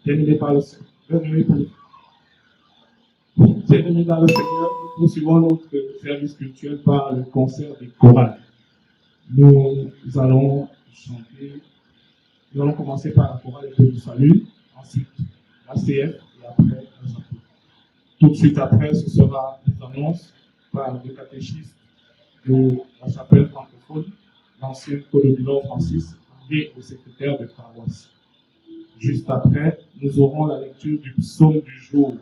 Bien-aimés par le Seigneur, bien-aimés dans le Seigneur, nous poursuivons notre service culturel par le concert des chorales. Nous allons chanter, nous allons commencer par la chorale du salut, ensuite la CF et après la chapelle. Tout de suite après, ce sera les annonces par le catéchiste de la chapelle francophone, l'ancien Colombier Francis, et le secrétaire de paroisse. Juste après, nous aurons la lecture du psaume du jour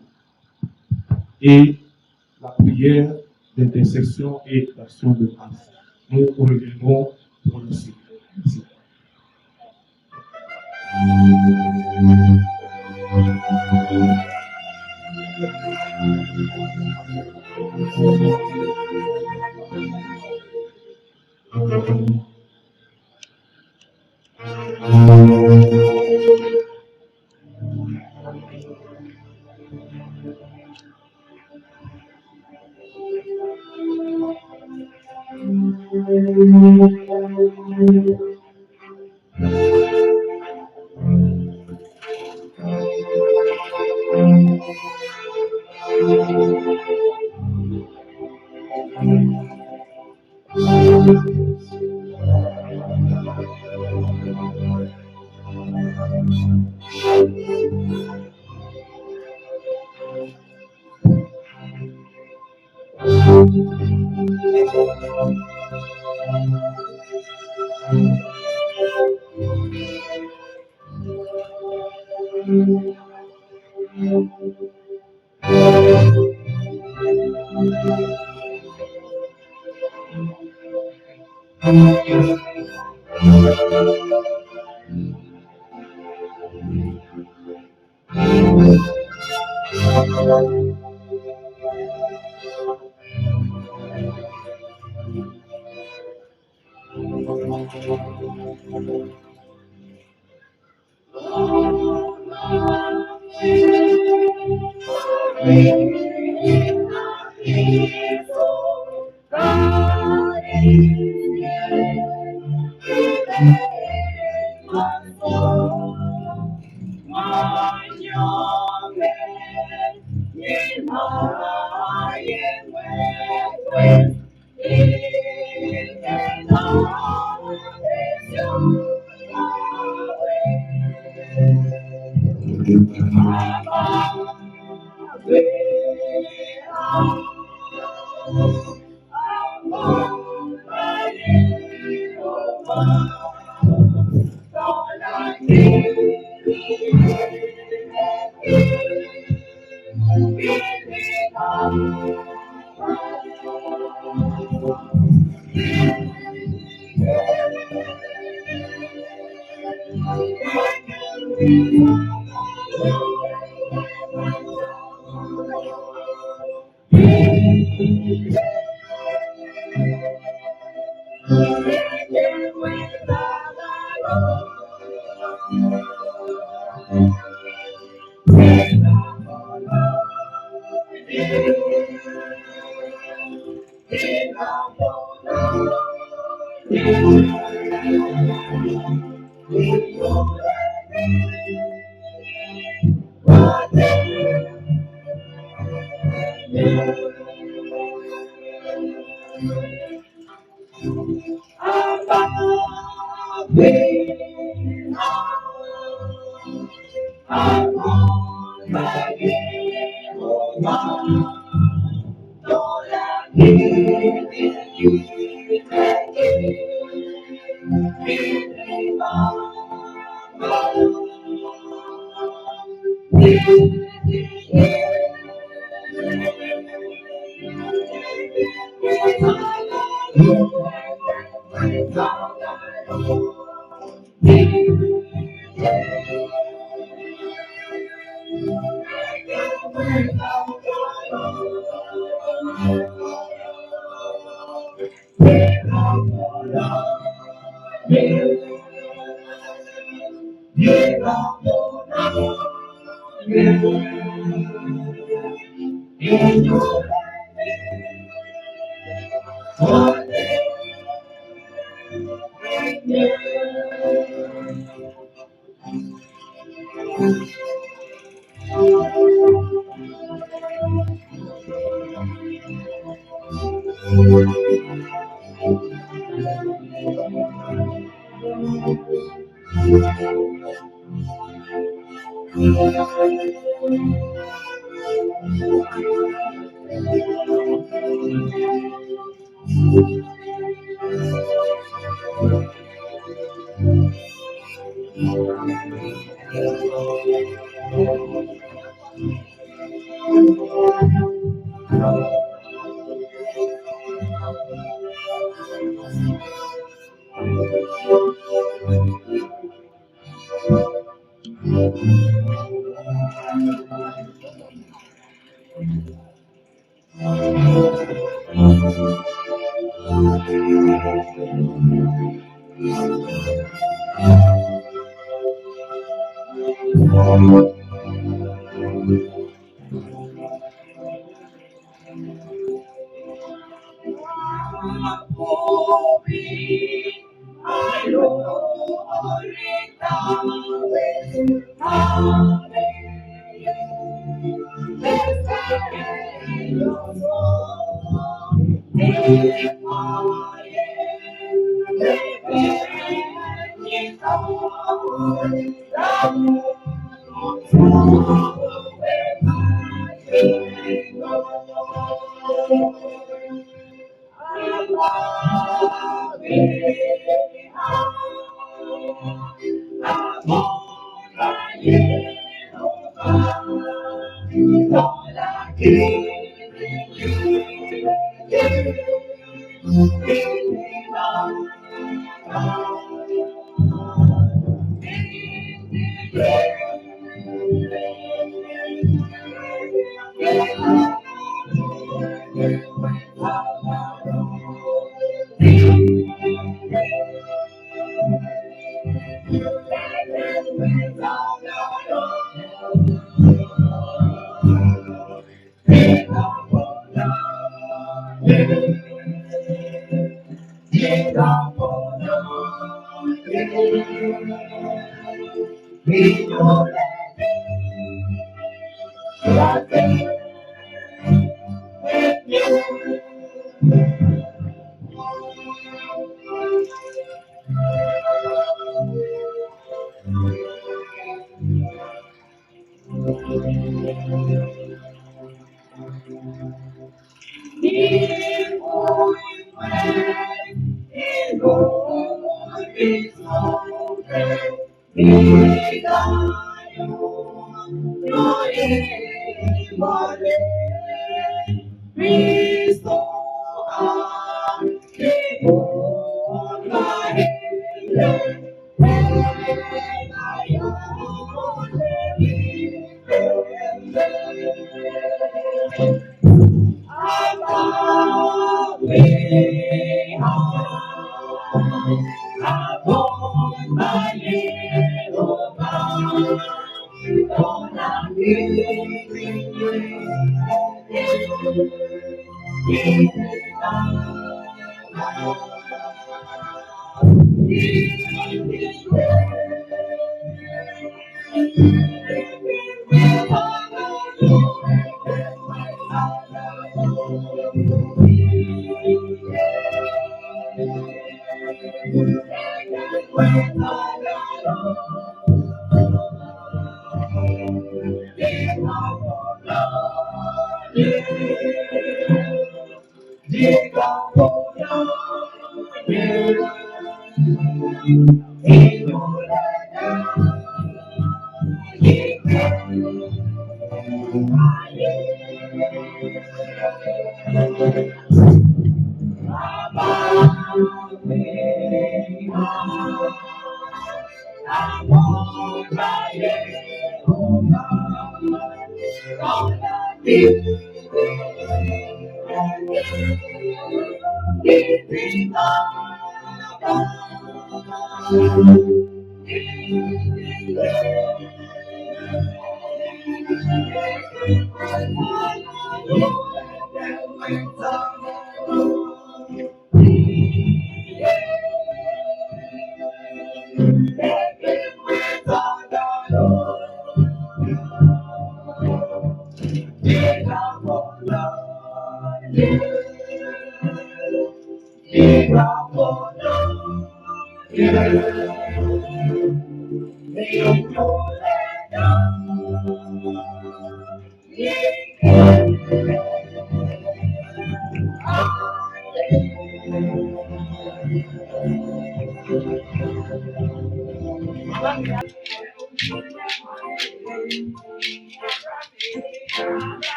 et la prière d'intercession et d'action de grâce. Nous reviendrons pour le suite. Merci.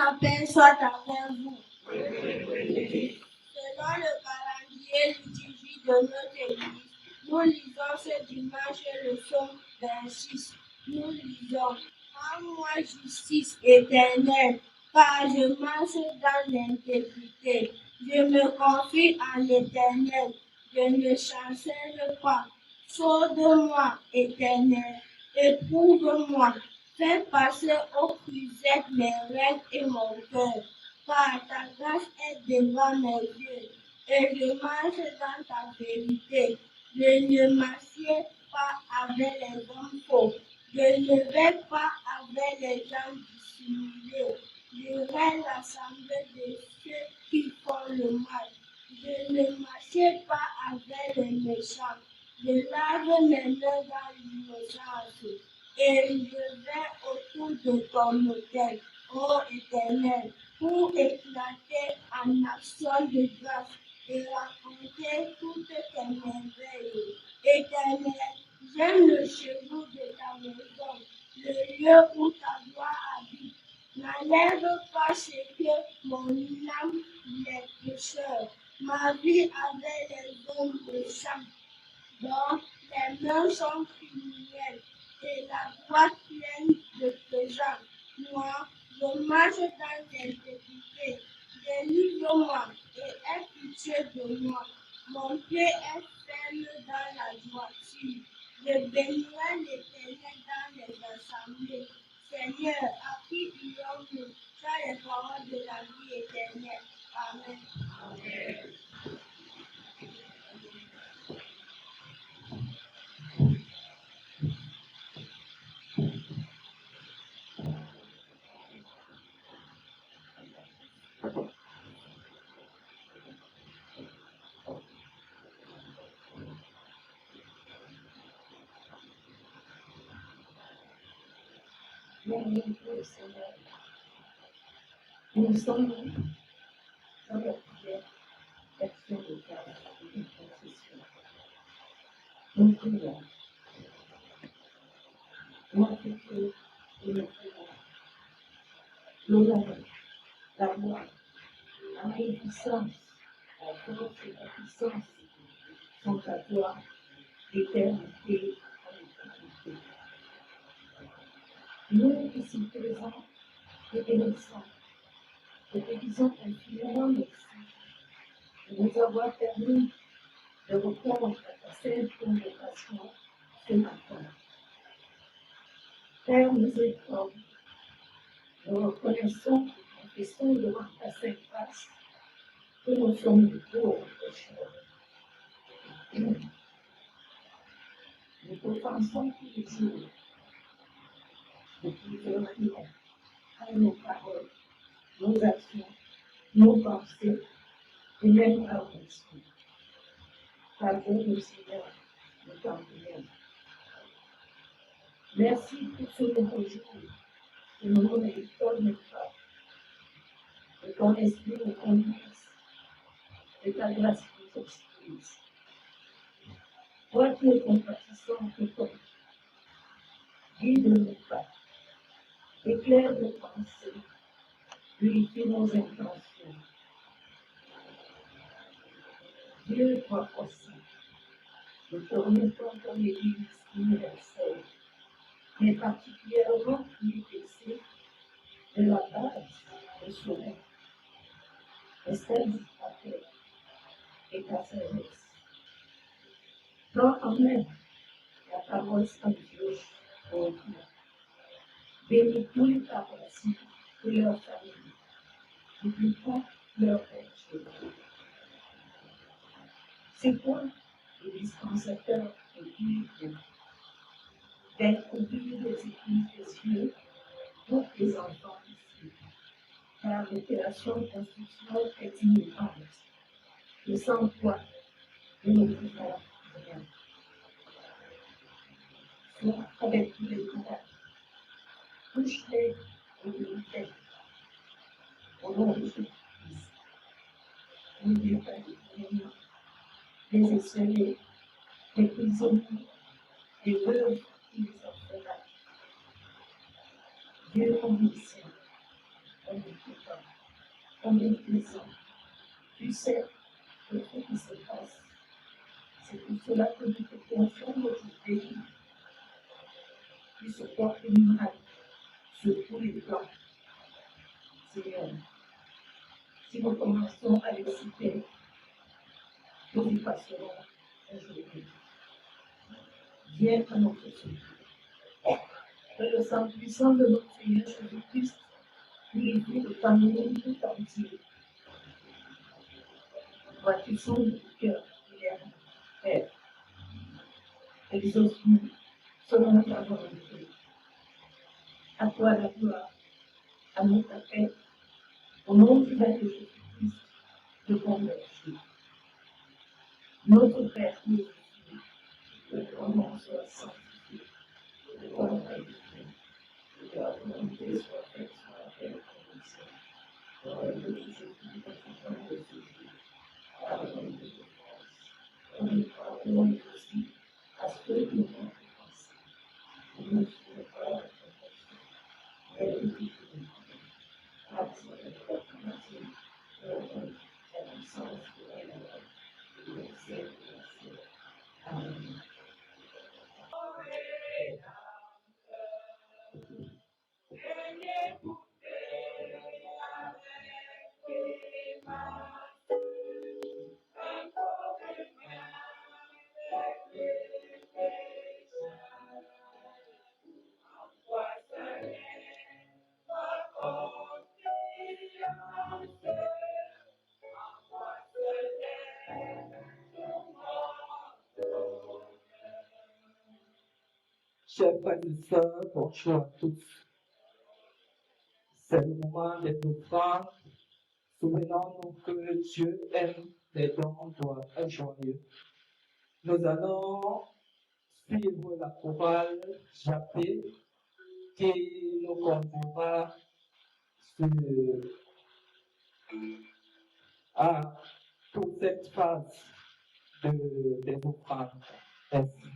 la paix soit avec vous. Selon le calendrier liturgique de notre Église, nous lisons ce dimanche le psaume 26. Nous lisons rends-moi justice éternelle, car je marche dans l'intégrité. Je me confie en l'Éternel, je ne chancelle pas. Sauve-moi, Éternel, éprouve-moi. Fais passer au crusettes mes rêves et mon cœur, car ta grâce est devant mes yeux, et je marche dans ta vérité. Je ne m'assieds pas avec les hommes faux, je ne vais pas avec les gens dissimulés. Je rêve l'assemblée de ceux qui font le mal. Je ne m'assieds pas avec les méchants. Je lave mes mains dans l'innocence et je vais autour de ton autel, ô Éternel, pour éclater en action de grâce et raconter toutes tes merveilles. Éternel, j'aime le chemin de ta maison, le lieu où ta gloire habite. N'enlève pas ce que mon âme les pécheurs, ma vie avec les hommes méchants, dont les mains sont criminelles et la voix pleine de présents. Moi, je marche dans l'intégrité. Délivre-moi et aie pitié de moi. Mon pied est ferme dans la droiture. Je bénirai l'Éternel dans les assemblées. Seigneur, à qui irons-nous? Tu as les paroles de la vie éternelle. Amen. Bienvenue, Seigneur. Nous sommes dans la prière d'action de grâce et de confession. Nous prions. Notre Dieu et notre Père, l'honneur, la gloire, la magnificence, la force et la puissance sont à toi, d'éternité en éternité. Nous qui sommes présents et bénissants, te disons infiniment merci de nous avoir permis de répondre à ta sainte convocation ce matin. Père miséricorde, nous reconnaissons et confessons devant ta sainte grâce que nous sommes de pauvres pécheurs. Nous t'offensons tous les jours, de plusieurs manières, à nos paroles, nos actions, nos pensées et même à notre esprit. Pardonne-nous, Seigneur, nous t'en prions. Merci pour ce nouveau jour que nous ne méritons même pas. Que ton esprit nous conduise et ta grâce nous obscure. Toi qui es compatissant et ton, guide nos pas, éclaire nos pensées, purifie nos intentions. Dieu, toi aussi, nous te remettons ton Église universelle, mais particulièrement l'UPC de la base au sommet. Reste ta paix et ta sagesse. Prends en main la parole sanctueuse pour nous. Bénis tous les paroissiens et leurs familles. N'oublie pas leurs péchés. C'est toi le dispensateur de Dieu, d'être au milieu des églises des cieux pour les enfants ici, car l'opération de construction est imminente. Et sans toi, nous ne pouvons rien. Sois avec tous les malades, touche-les et guéris-les. Au nom de Jésus-Christ, n'oublie pas les esselés, les prisonniers, les veuves et les orphelins. Dieu omniscient, omnipotent, combien de temps. Tu sais, le truc qui se passe, c'est pour cela que nous te confions notre pays qui se porte mal sur tous les plans. Seigneur, si nous commençons à les citer, nous y passerons un jour. Viens à notre secours. Que le sang puissant de notre Seigneur Jésus-Christ purifie le famille tout entier. Bâtissons le cœur également. Père, exauce-nous selon ta volonté. À toi la gloire, à nous ta paix. Au nom du Père de Jésus-Christ, je convertis. Notre Père qui es aux cieux, que ton nom soit sanctifié, que ton règne vienne, que ta volonté soit faite sur la terre comme au ciel. Donne-nous aujourd'hui notre pain de ce jour. Pardonne-nous nos offenses, comme nous pardonnons aussi à ceux qui nous ont offensés. Ne nous soumets pas à la tentation, mais délivre-nous du mal. Grâce à notre Dieu, donne la puissance de la gloire et le siècle de la siècle. Amen. Chers frères et sœurs, bonjour à tous. C'est le moment de nous prendre. Souvenons-nous que Dieu aime les dons joyeux. Nous allons suivre la chorale Jappé qui nous conduira à toute cette phase des offrandes. Merci.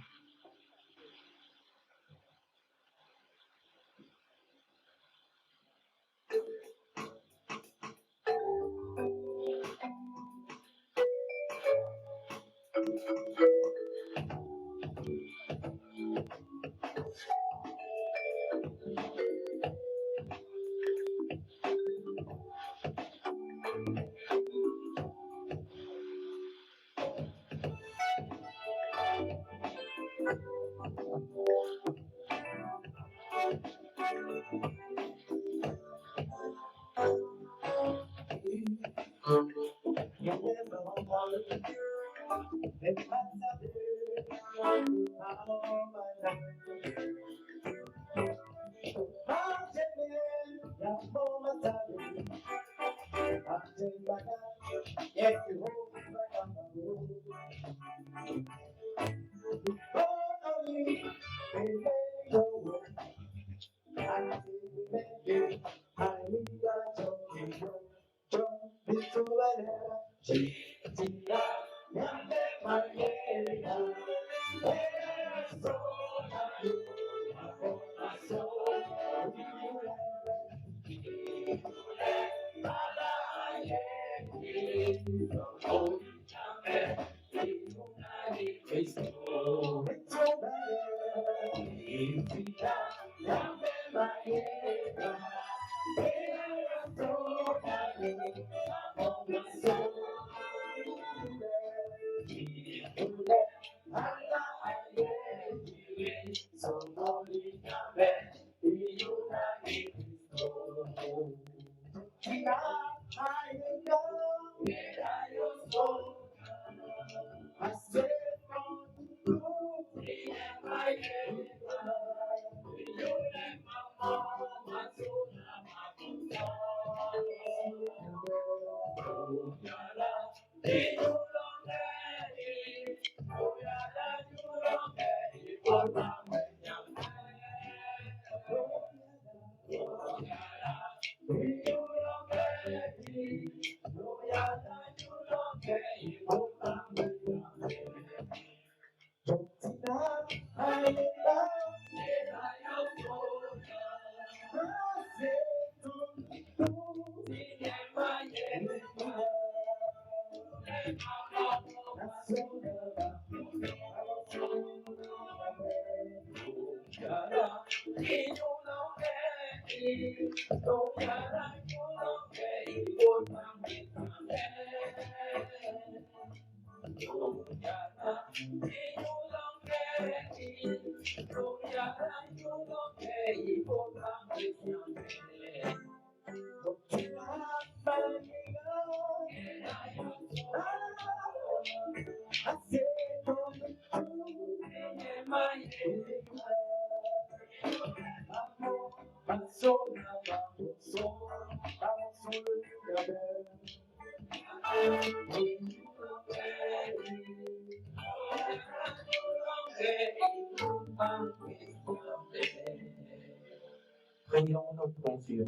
Prions notre bon Dieu.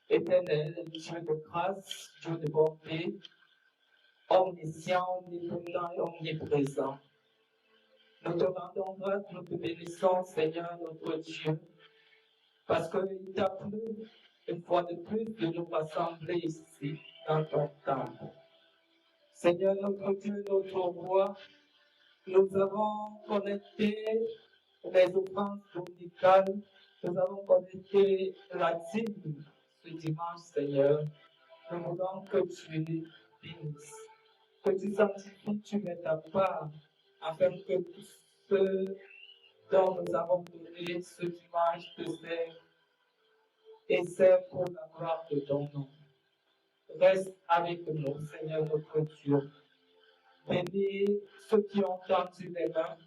Éternel, Dieu de grâce, Dieu de bonté, omniscient, omnipotent et omniprésent. Nous te rendons grâce, nous te bénissons, Seigneur notre Dieu, parce qu'il t'a plu une fois de plus de nous rassembler ici, dans ton temple. Seigneur notre Dieu, notre roi, nous avons connecté les offranses dominicales, nous avons connecté la dîme ce dimanche, Seigneur. Nous voulons que tu bénisses, que tu sanctifies, tu mets ta part, afin que tous ceux dont nous avons donné ce dimanche te servent et servent pour la gloire de ton nom. Reste avec nous, Seigneur notre Dieu. Bénis ceux qui ont tendu les mains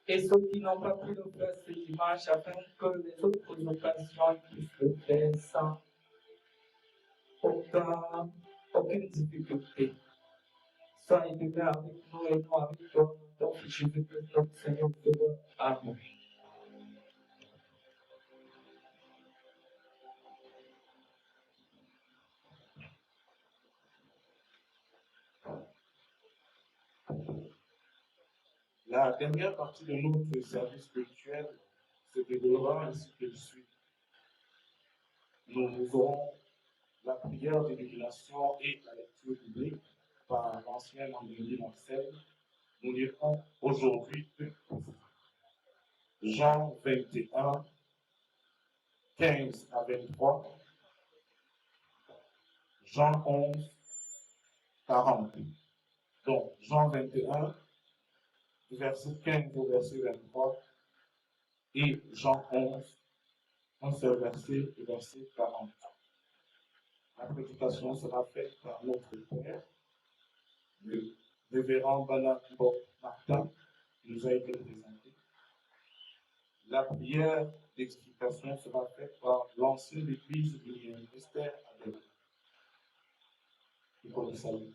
et ceux qui n'ont pas pu le faire ce dimanche, afin que les autres occasions puissent le faire sans aucune difficulté. Sois élevé avec nous et nous avec toi, dans Jésus-Christ, notre Seigneur. Amen. La dernière partie de notre service spirituel se déroulera ainsi que suit. Nous aurons la prière d'illumination et la lecture biblique par l'ancien André Marcel. Nous lirons aujourd'hui Jean 21, 15 à 23, Jean 11, 40. Donc, Jean 21, du verset 15 au verset 23, et Jean 11, un seul verset, le verset 40. La prédication sera faite par notre Père, le révérend Bala Martin, qui nous a été présenté. La prière d'explication sera faite par l'ancienne église du ministère Adèle. Nous connaissons.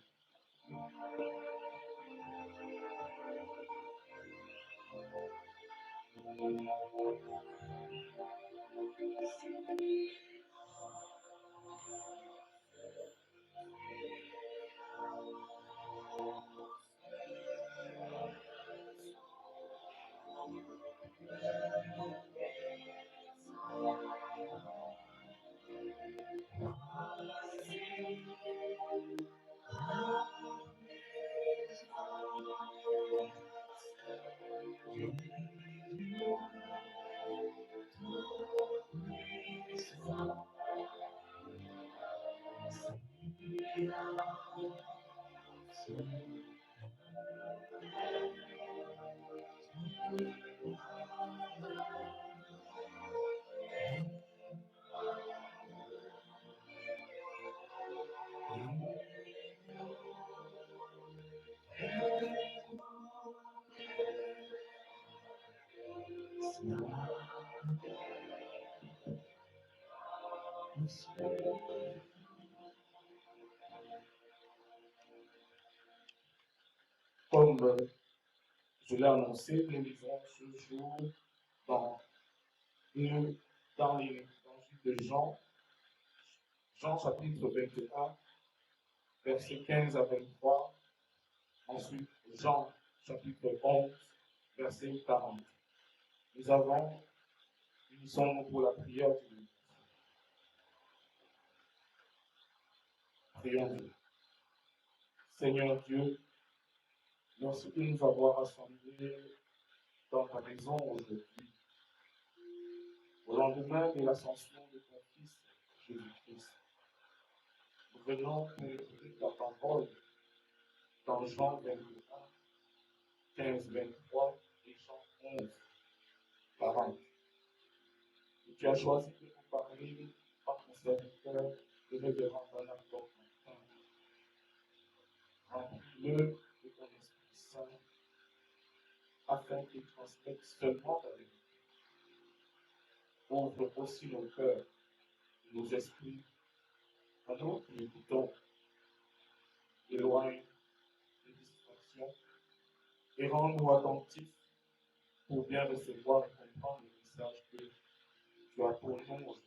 Comme je l'ai annoncé, nous lisons ce jour dans l'évangile de Jean, Jean chapitre 21, versets 15 à 23, ensuite Jean chapitre 11, verset 40. Unissons-nous pour la prière du Dieu. Prions Dieu. Seigneur Dieu, merci de nous avoir rassemblés dans ta maison aujourd'hui, au lendemain de l'ascension de ton Fils, Jésus-Christ. Nous venons pour écouter ta parole dans Jean 21, 15, 23 et Jean 11, 40. Et tu as choisi de nous parler par ton serviteur, le révérend Bernard Martin. Remplis-le de ton Esprit Saint, afin qu'il transmette seulement ta vérité. Ouvre aussi nos cœurs, nos esprits, à nous qui écoutons, éloigne les distractions et rends-nous attentifs pour bien recevoir et comprendre le message que tu as pour nous aujourd'hui.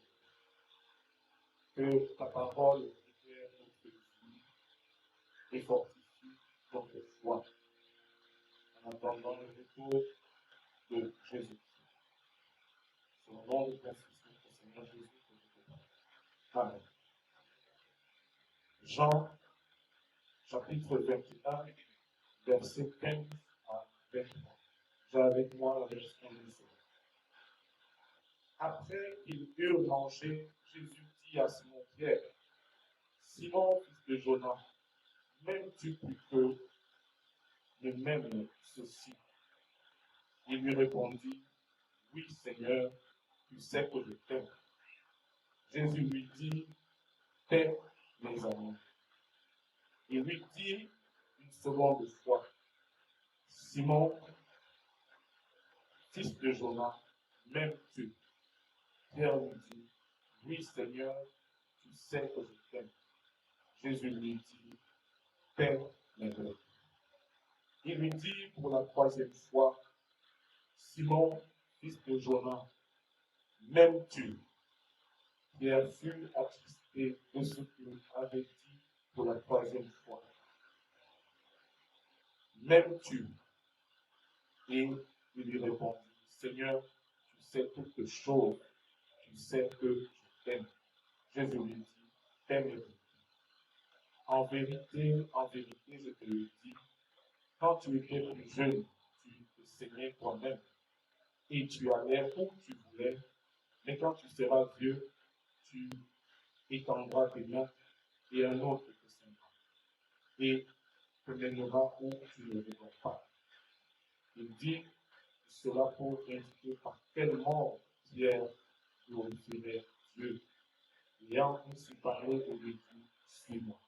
Que ta parole éclaire notre vie et fortifie notre foi en attendant le retour de Jésus. C'est au nom de ton Fils, notre Seigneur Jésus, que je te parle. Amen. Jean, chapitre 21, verset 15 à 23. J'ai avec moi la version de l'Israël. Après qu'ils eurent mangé, Jésus dit à Simon-Pierre, Simon, fils de Jonas, m'aimes-tu plus que ne m'aime ceci? Il lui répondit, oui, Seigneur, tu sais que je t'aime. Jésus lui dit, paix, mes amis. Il lui dit une seconde fois, Simon, fils de Jonas, m'aimes-tu? Pierre lui dit, oui, Seigneur, tu sais que je t'aime. Jésus lui dit, paix, mes amis. Il lui dit pour la troisième fois, Simon, fils de Jonas, m'aimes-tu? Pierre fut attristé de ce qu'il avait dit pour la troisième fois. M'aimes-tu? Et il lui répondit, Seigneur, tu sais toutes choses, tu sais que je t'aime. Jésus lui dit, aime-le. En vérité, je te le dis, quand tu étais plus jeune, tu te saignais toi-même et tu allais où tu voulais, mais quand tu seras vieux, tu étendras tes mains et un autre te saignera et te mènera où tu ne voudras pas. Il dit cela pour indiquer par quelle mort Pierre glorifierait Dieu. Ayant ainsi parlé, il lui dit, suis-moi.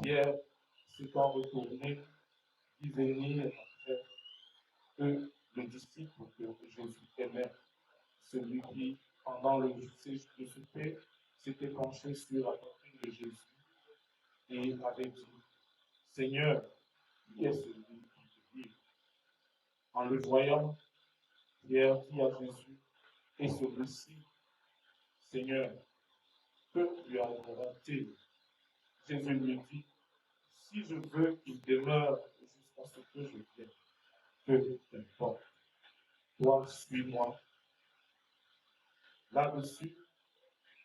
Pierre s'étant retourné, dit venir après eux le disciple que Jésus aimait, celui qui, pendant le souper, s'était penché sur la poitrine de Jésus et avait dit, Seigneur, qui est celui qui te livre? En le voyant, Pierre dit à Jésus, et celui-ci, Seigneur, que lui arrivera-t-il? Jésus lui dit, si je veux qu'il demeure jusqu'à ce que je vienne, peu t'importe. Toi, suis-moi. Là-dessus,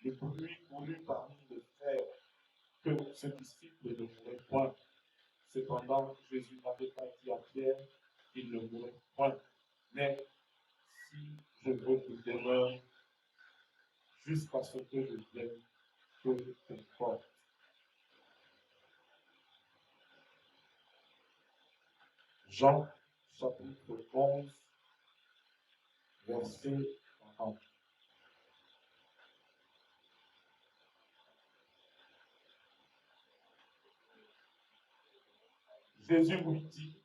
le bruit courut parmi les frères que ce disciple ne mourrait point. Cependant, Jésus n'avait pas dit à Pierre qu'il ne mourrait point. Mais si je veux qu'il demeure jusqu'à ce que je vienne, peu t'importe. Jean, chapitre 11, verset 40. Jésus lui dit,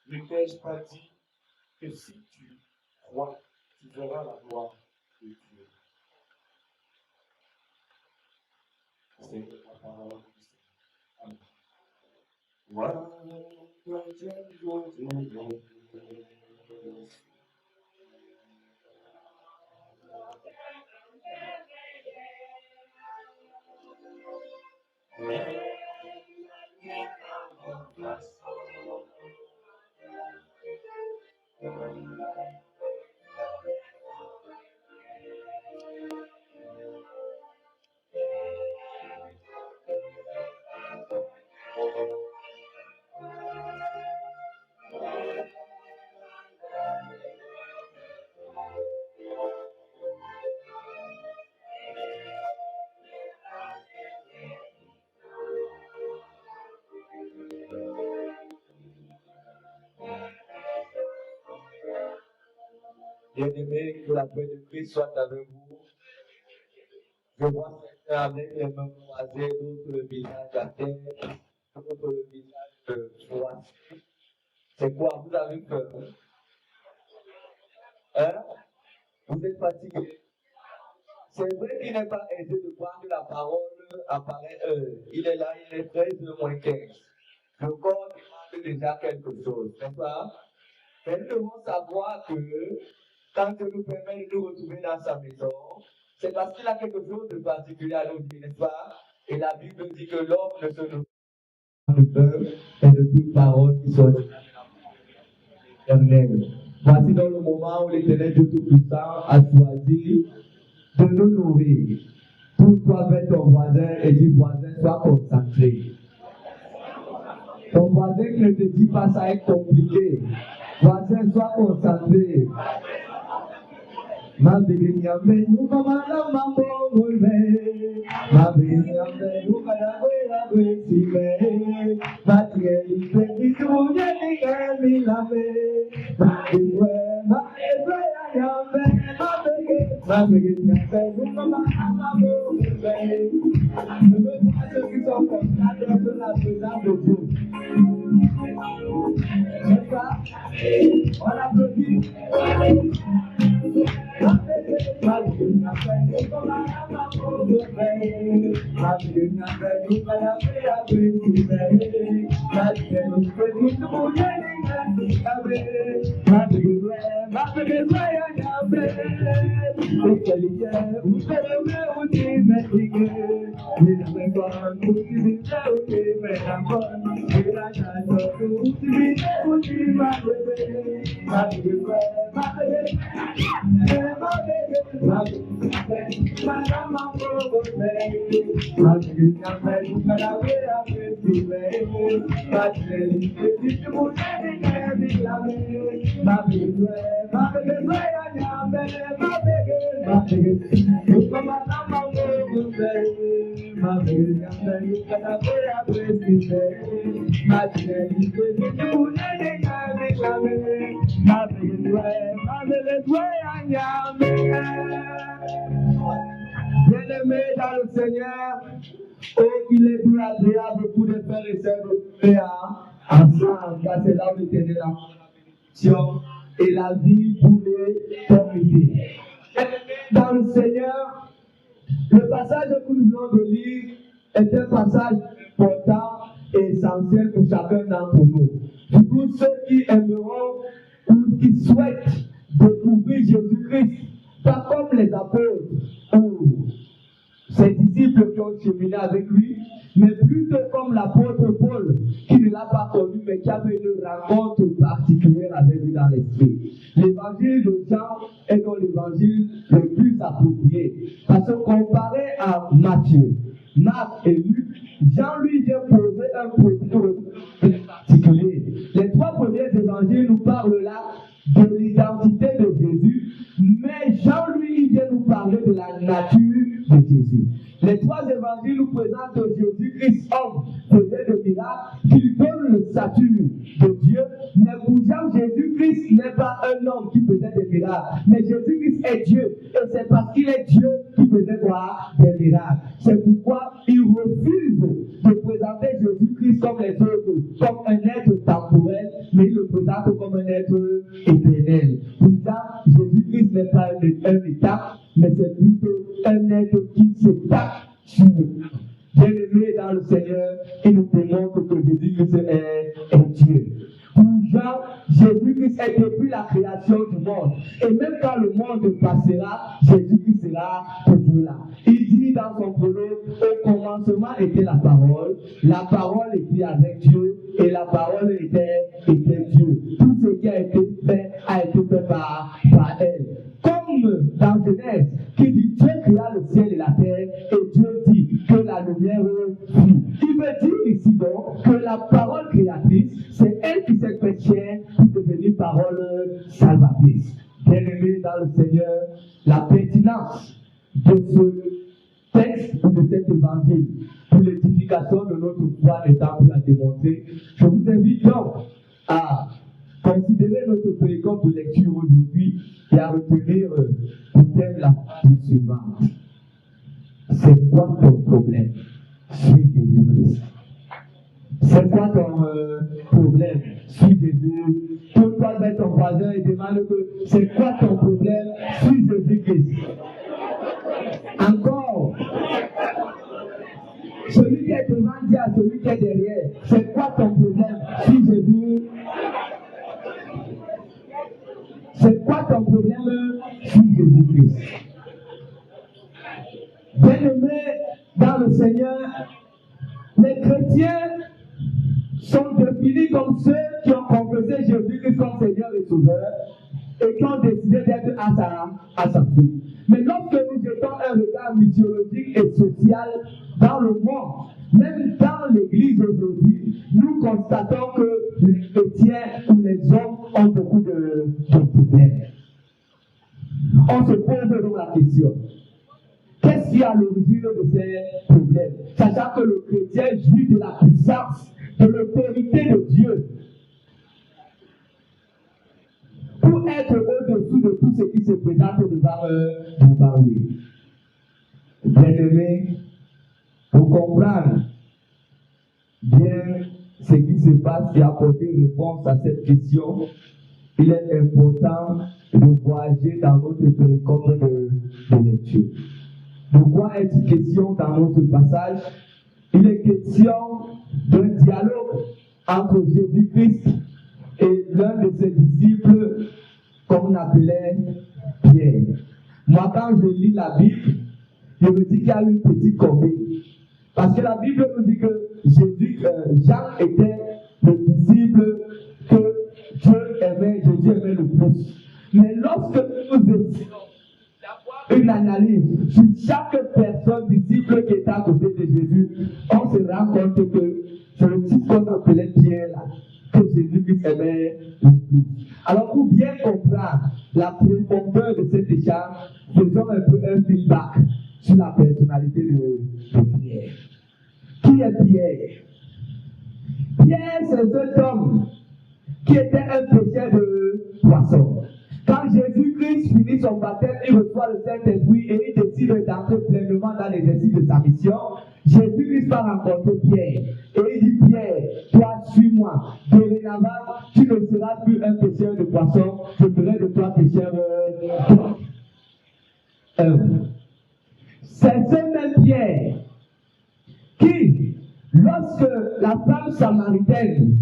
ne t'ai-je pas dit que si tu crois, tu verras la gloire de Dieu. C'est la parole du Seigneur. Amen. Bien-aimés, que la paix de Christ soit avec vous. Je vois certains avec les mains croisées, d'autres le visage à terre, d'autres le visage croisé. C'est quoi? Vous avez peur? Hein? Vous êtes fatigué? C'est vrai qu'il n'est pas aisé de prendre la parole à pareille heure. Il est là, il est 13h moins 15. Le corps demande déjà quelque chose, n'est-ce pas? Mais nous devons savoir que quand Dieu nous permet de nous retrouver dans sa maison, c'est parce qu'il a quelque chose de particulier à nous dire, n'est-ce pas? Et la Bible dit que l'homme ne se nourrit pas de pain et de toute parole qui soit éternelle. Voici dans le moment où l'Éternel Dieu Tout-Puissant a choisi de nous nourrir. Tourne-toi vers ton voisin et dis, voisin, sois concentré. Ton voisin qui ne te dit pas ça est compliqué. Voisin, sois concentré. Ma bénia me nous mamala mambo volve. Ma bénia me nous kadabela bwesibe. Ma tieli pendi tuya ni kami lame. Ma ewe ya yambe. Ma bénia me nous mamala mambo volve. Je veux voir ceux qui sont conscients de la présence de Dieu. C'est ça? On applaudit. Bien-aimés dans le Seigneur, oh, il est plus agréable pour les frères et sœurs de prière ensemble, car c'est là où l'Éternel a l'action et la vie pour l'éternité. Dans le Seigneur, le passage que nous venons de lire est un passage important et essentiel pour chacun d'entre nous. Pour tous ceux qui aimeront ou qui souhaitent découvrir Jésus-Christ, pas comme les apôtres ou ses disciples qui ont cheminé avec lui, mais plutôt comme l'apôtre Paul, qui ne l'a pas connu, mais qui avait une rencontre particulière avec lui dans l'esprit. L'évangile de Jean est donc l'évangile le plus approprié. Parce que comparé à Matthieu, Marc et Luc, Jean lui vient poser un propos particulier. Les trois premiers évangiles nous parlent là de l'identité de Jésus, mais Jean lui vient nous parler de la nature de Jésus. Les trois évangiles nous présentent Jésus-Christ, homme, faisait de miracles, qui donne le statut de Dieu. Mais pour Jean, Jésus-Christ n'est pas un homme qui faisait des miracles, mais Jésus-Christ est Dieu. Et c'est parce qu'il est Dieu qui faisait quoi? Des miracles. C'est pourquoi il refuse de présenter Jésus-Christ comme les autres, comme un être temporel, mais il le présente comme un être éternel. Pour ça, Jésus-Christ n'est pas un état, mais c'est plutôt un être qui se tape sur nous. Bien-aimé dans le Seigneur, il nous démontre que Jésus-Christ est Dieu. Pour Jean, Jésus-Christ est depuis la création du monde. Et même quand le monde passera, Jésus-Christ sera toujours là. Il dit dans son prologue, au commencement était la parole était avec Dieu, et la parole était Dieu. Tout ce qui a été fait par elle. Comme dans Genèse, qui dit Dieu créa le ciel et la terre, et Dieu dit que la lumière fut. Il veut dire ici donc Donc, que la parole créatrice, c'est elle qui s'est fait chair pour devenir parole salvatrice. Bien-aimés dans le Seigneur, la pertinence de ce texte ou de cet évangile pour l'édification de notre foi n'étant plus à démontrer, je vous invite donc à considérer notre précoce de lecture aujourd'hui et à retenir pour thème la phrase suivante. C'est quoi ton problème? Suis Jésus-Christ. C'est quoi ton problème? Suis Jésus. Tourne-toi vers ton voisin et demande que c'est quoi ton problème? Suis Jésus-Christ. Encore. Celui qui est devant dit à celui qui est derrière, c'est quoi ton problème? Suis Jésus. C'est quoi ton problème? Suis Jésus-Christ. Bien-aimés dans le Seigneur, les chrétiens sont définis comme ceux qui ont confessé Jésus-Christ comme Seigneur et Sauveur et qui ont décidé d'être à sa suite. Mais lorsque nous jetons un regard missiologique et social dans le monde, même dans l'Église aujourd'hui, nous constatons que les chrétiens ou les hommes ont beaucoup de problèmes. On se pose donc la question. Qu'est-ce qui est à l'origine de ces problèmes? Sachant que le chrétien jouit de la puissance, de l'autorité de Dieu pour être au-dessous de tout ce qui se présente devant lui. Bien-aimés, pour comprendre bien ce qui se passe et apporter une réponse à cette question, il est important de voyager dans notre péricope de lecture. De quoi est-il question dans notre passage? Il est question d'un dialogue entre Jésus-Christ et l'un de ses disciples qu'on appelait Pierre. Moi, quand je lis la Bible, je me dis qu'il y a une petite combine. Parce que la Bible nous dit que Jean était le disciple que Jésus aimait le plus. Mais lorsque nous essayons une analyse sur chaque personne disciple qui est à côté de Jésus, on se rend compte que c'est le type qu'on appelait Pierre là, que Jésus-Christ aimait le plus. Alors pour bien comprendre la profondeur de cet échange, faisons un peu un feedback sur la personnalité de Pierre. Qui est Pierre? Pierre, c'est cet homme qui était un pêcheur de poissons. Quand Jésus-Christ finit son baptême, il reçoit le Saint-Esprit et il décide d'entrer pleinement dans l'exercice de sa mission. Jésus-Christ va rencontrer Pierre et il dit: Pierre, toi suis-moi. Dorénavant, tu ne seras plus un pêcheur de poissons, je ferai de toi pêcheur c'est ce même Pierre qui, lorsque la femme samaritaine,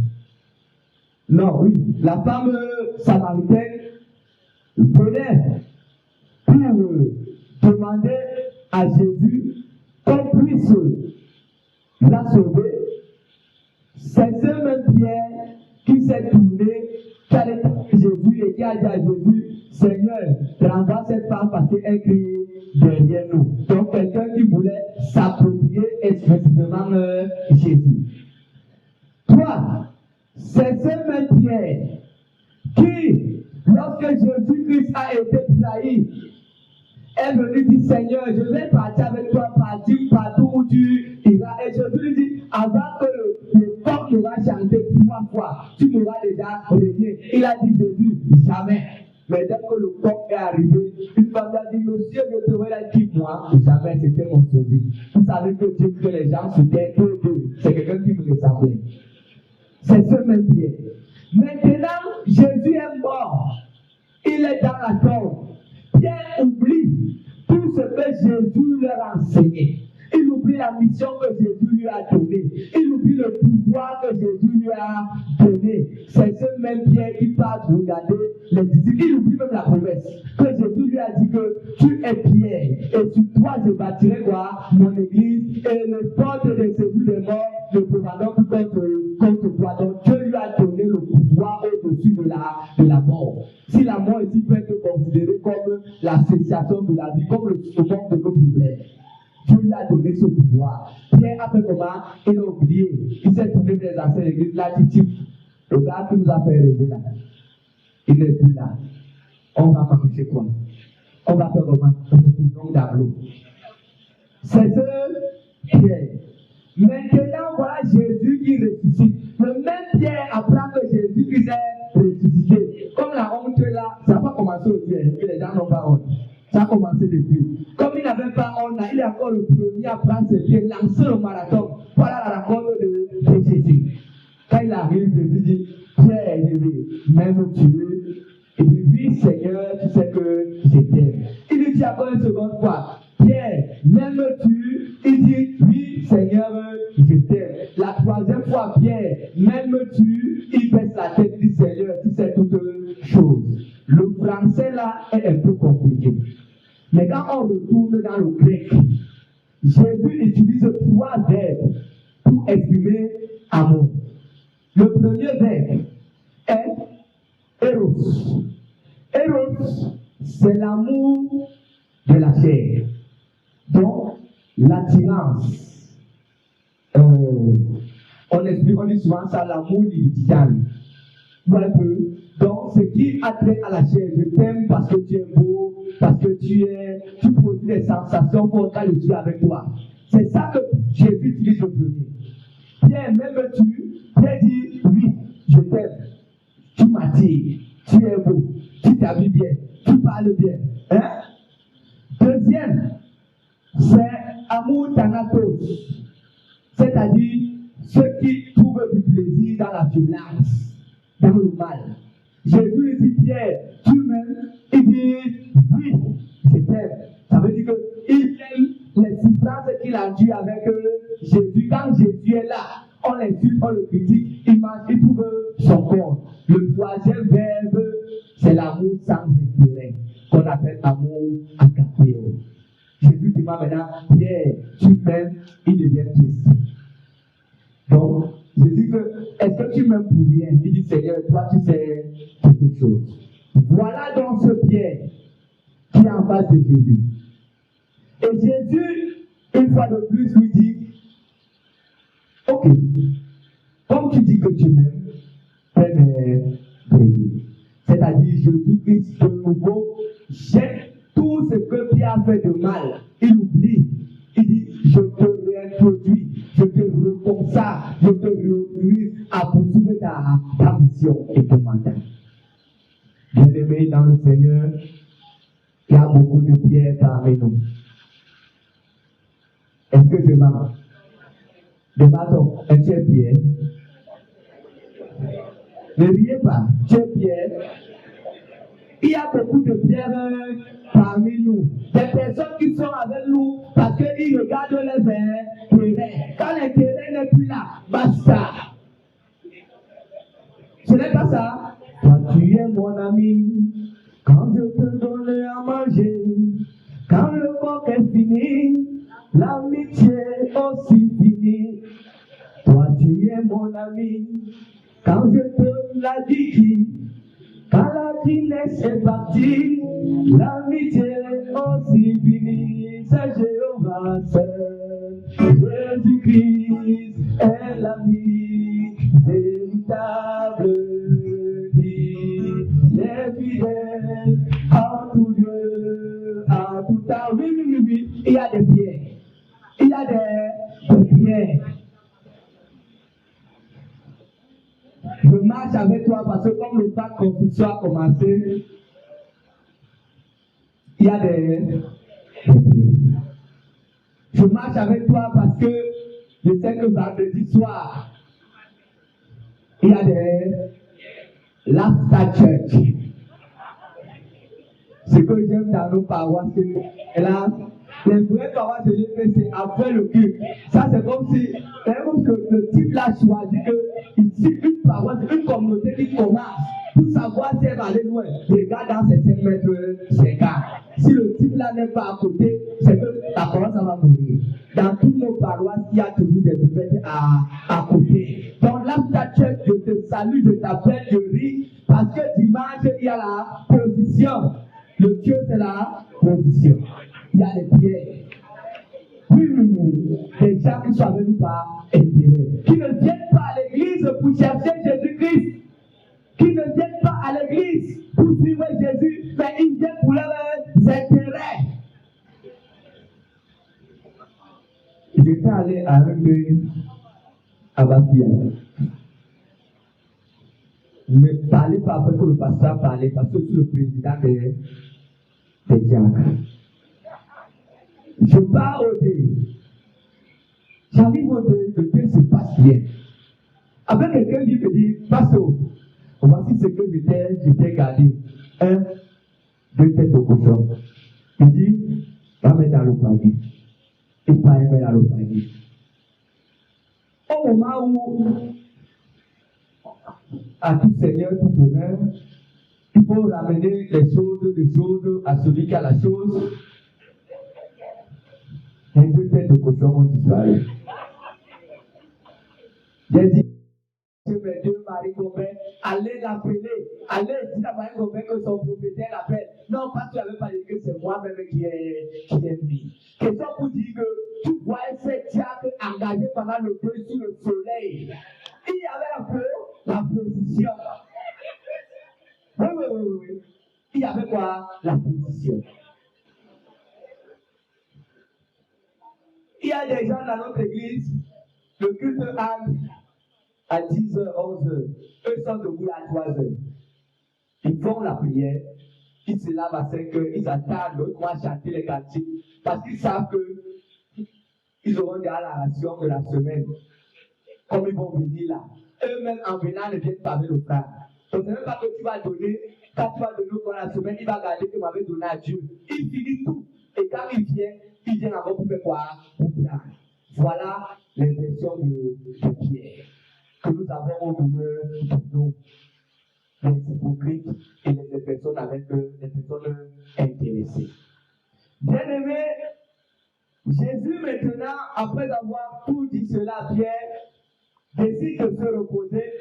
la femme samaritaine venait pour demander à Jésus qu'on puisse la sauver, c'est ce même Pierre qui s'est tourné, qui allait à Jésus et qui a dit à Jésus: Seigneur, renvoie cette femme parce qu'elle crie derrière nous. Donc quelqu'un qui voulait s'approprier exclusivement Jésus. Toi, c'est ce même Pierre qui, lorsque Jésus-Christ a été trahi, est venu dire: Seigneur, je vais partir avec toi, partir partout où tu iras. Et Jésus lui dit: avant que le corps t'aura chanté 3 fois, tu m'auras déjà régné. Il a dit: Jésus, jamais. Mais dès que le corps est arrivé, une femme a dit: Monsieur, je te vois dit moi, jamais, c'était mon sauveur. Vous savez que Dieu que les gens se taisent peu. C'est quelqu'un qui me ressemblait. C'est ce même Pierre. Maintenant, Jésus est mort. Il est dans la tombe. Pierre oublie tout ce que Jésus leur a enseigné. Il oublie la mission que Jésus lui a donnée. Il oublie le pouvoir que Jésus lui a donné. C'est ce même Pierre qui part regarder les disciples. Il oublie même la promesse que Jésus lui a dit que tu es Pierre et sur toi je bâtirai quoi? Mon église, et les portes de Jésus des morts ne prévaleront plus contre toi. Donc Dieu lui a donné le pouvoir au-dessus de la mort. Si la mort ici peut être considérée comme la cessation de la vie, comme le sauveur de nos problèmes, Dieu lui a donné ce pouvoir. Pierre a fait comment? Il a oublié. Il s'est tourné vers les anciens l'église, là, tu types. Le gars qui nous a fait rêver là, il n'est plus là. On va manger quoi? On va faire comment? Retournons d'Ablo. C'est ce Pierre. Maintenant, voilà Jésus qui ressuscite. Le même Pierre apprend que Jésus qui s'est ressuscité. Comme la honte là, ça n'a pas commencé au ciel, que les gens n'ont pas honte. Ça a commencé depuis. Comme il n'avait pas honte là, il est encore le premier à prendre ses pieds, lancer le marathon. Voilà la rencontre de Jésus. Quand il arrive, Jésus dit, Pierre, même tu, il dit, oui Seigneur, tu sais que je t'aime. Il lui dit encore une seconde fois, Pierre, m'aimes-tu? Il dit, oui Seigneur, je t'aime. La troisième fois, Pierre, m'aimes-tu? Il baisse la tête, il dit, Seigneur, tu sais toutes choses. Le français là est un peu compliqué. Mais quand on retourne dans le grec, Jésus utilise 3 verbes pour exprimer amour. Le premier verbe est Eros. Eros, c'est l'amour de la chair. Donc, l'attirance. On dit souvent ça, l'amour libidical. Voilà un peu. Donc, ce qui a trait à la chair, je t'aime parce que tu es beau, parce que tu produis des sensations fortes quand je suis avec toi. C'est ça que Jésus utilise le premier. Pierre, m'aimes-tu? Pierre dit, oui, je t'aime. Tu m'attires, tu es beau, tu t'habilles bien, tu parles bien. Hein? Deuxième, c'est amour thanatos. C'est-à-dire ceux qui trouvent du plaisir dans la violence, dans le mal. Jésus lui dit, Pierre, tu m'aimes? Il dit, oui, je t'aime. Ça veut dire qu'il aime les souffrances qu'il a dues avec Jésus. Quand Jésus est là, on l'insulte, on le critique, il trouve son corps. Le troisième verbe, c'est l'amour sans intérêt, qu'on appelle amour agapéo. Jésus dit maintenant, Pierre, tu m'aimes, il devient triste. Donc, je dis que, est-ce que tu m'aimes pour rien? Il dit, Seigneur, toi tu sais quelque chose. Voilà donc ce Pierre qui est en face de Jésus. Et Jésus, une fois de plus, lui dit, ok, comme tu dis que tu m'aimes, c'est-à-dire Jésus-Christ de nouveau jette tout ce que Pierre a fait de mal. Il oublie. Il dit, je te réintroduis, je te reconsacre, je te réautorise à poursuivre ta mission et ton mandat. Bien-aimés dans le Seigneur, il y a beaucoup de Pierre parmi nous. Est-ce que c'est maman? De bâton, tu es Pierre. Ne riez pas, tu es Pierre. Il y a beaucoup de Pierre parmi nous. Des personnes qui sont avec nous parce qu'ils regardent les intérêts. Quand l'intérêt n'est plus là, basta. Ce n'est pas ça. Toi, tu es mon ami. Quand je te donne à manger, quand le coq est fini, l'amitié aussi finie. Toi, tu es mon ami. Quand je te la dis, quand la finesse est partie, l'amitié aussi finie. C'est Jéhovah seul. Jésus-Christ est l'ami véritable. Il est fidèle en tout lieu, en tout temps. Oui. Il y a des pierres. Il y a des pierres. Je marche avec toi parce que comme le temps de construction a commencé, il y a des pierres. Je marche avec toi parce que je sais que vendredi soir, il y a des l'after church. Ce que j'aime dans nos paroisses, c'est là, les vraies paroisses de l'EP, c'est après le culte. Ça, c'est comme si le type là choisit que ici, une paroisse, une communauté qui commence, pour savoir si elle va aller loin, regarde dans ses 5 mètres 50. Si le type là n'est pas à côté, c'est que la paroisse va mourir. Dans toutes nos paroisses, il y a toujours des boulettes à côté. Donc l'after church, je te salue, je t'appelle, je ris, parce que dimanche, il y a la position. Le Dieu, c'est la position. Il y a les pierres. Oui. Les gens qui sont avec nous par intérêt. Qui ne viennent pas à l'église pour chercher Jésus-Christ, qui ne viennent pas à l'église pour suivre Jésus, mais ils viennent pour leurs intérêts. J'étais allé à un deuil à Bafia. Ne parlez pas après que le pasteur parlait, parce que je suis le président des diacres. Je pars au deuil. J'arrive au deuil, le deuil se passe bien. Après, quelqu'un dit, me dit, pasteur, voici ce que j'étais gardé. 1, 2 têtes de cochon. Il dit, va mettre dans le panier. Et pas mettre dans le panier. Au moment où, à tout Seigneur, tout honneur, il faut ramener les choses à celui qui a la chose. Les 2 têtes de cochon ont disparu. J'ai dit, mes 2 maris Gobin, allez l'appeler, allez dire à Marie Gobin que son propriétaire l'appelle. Non, parce que tu n'avais pas dit que c'est moi-même qui ai mis. Question pour dire que tu vois ces diacres engagés pendant le feu sur le soleil. Il y avait un peu la position. Oui. Il y avait quoi? La position. Il y a des gens dans notre église, le culte à 10h, 11h. Eux sont debout à 3h. Ils font la prière, ils se lavent à 5h, ils attendent l'autre mois chanter les cantiques parce qu'ils savent qu'ils auront déjà la ration de la semaine. Comme ils vont venir là. Eux-mêmes en venant ne viennent pas avec le frère. Donc, ce n'est même pas que tu vas donner, quand tu vas donner pour la semaine, il va garder que tu m'avais donné à Dieu. Il finit tout. Et quand il vient encore pour faire quoi? Pour prendre. Voilà les versions de Pierre que nous avons au milieu de nous. Les hypocrites et les personnes avec les personnes intéressées. Bien-aimé, Jésus maintenant, après avoir tout dit cela à Pierre, décide de se reposer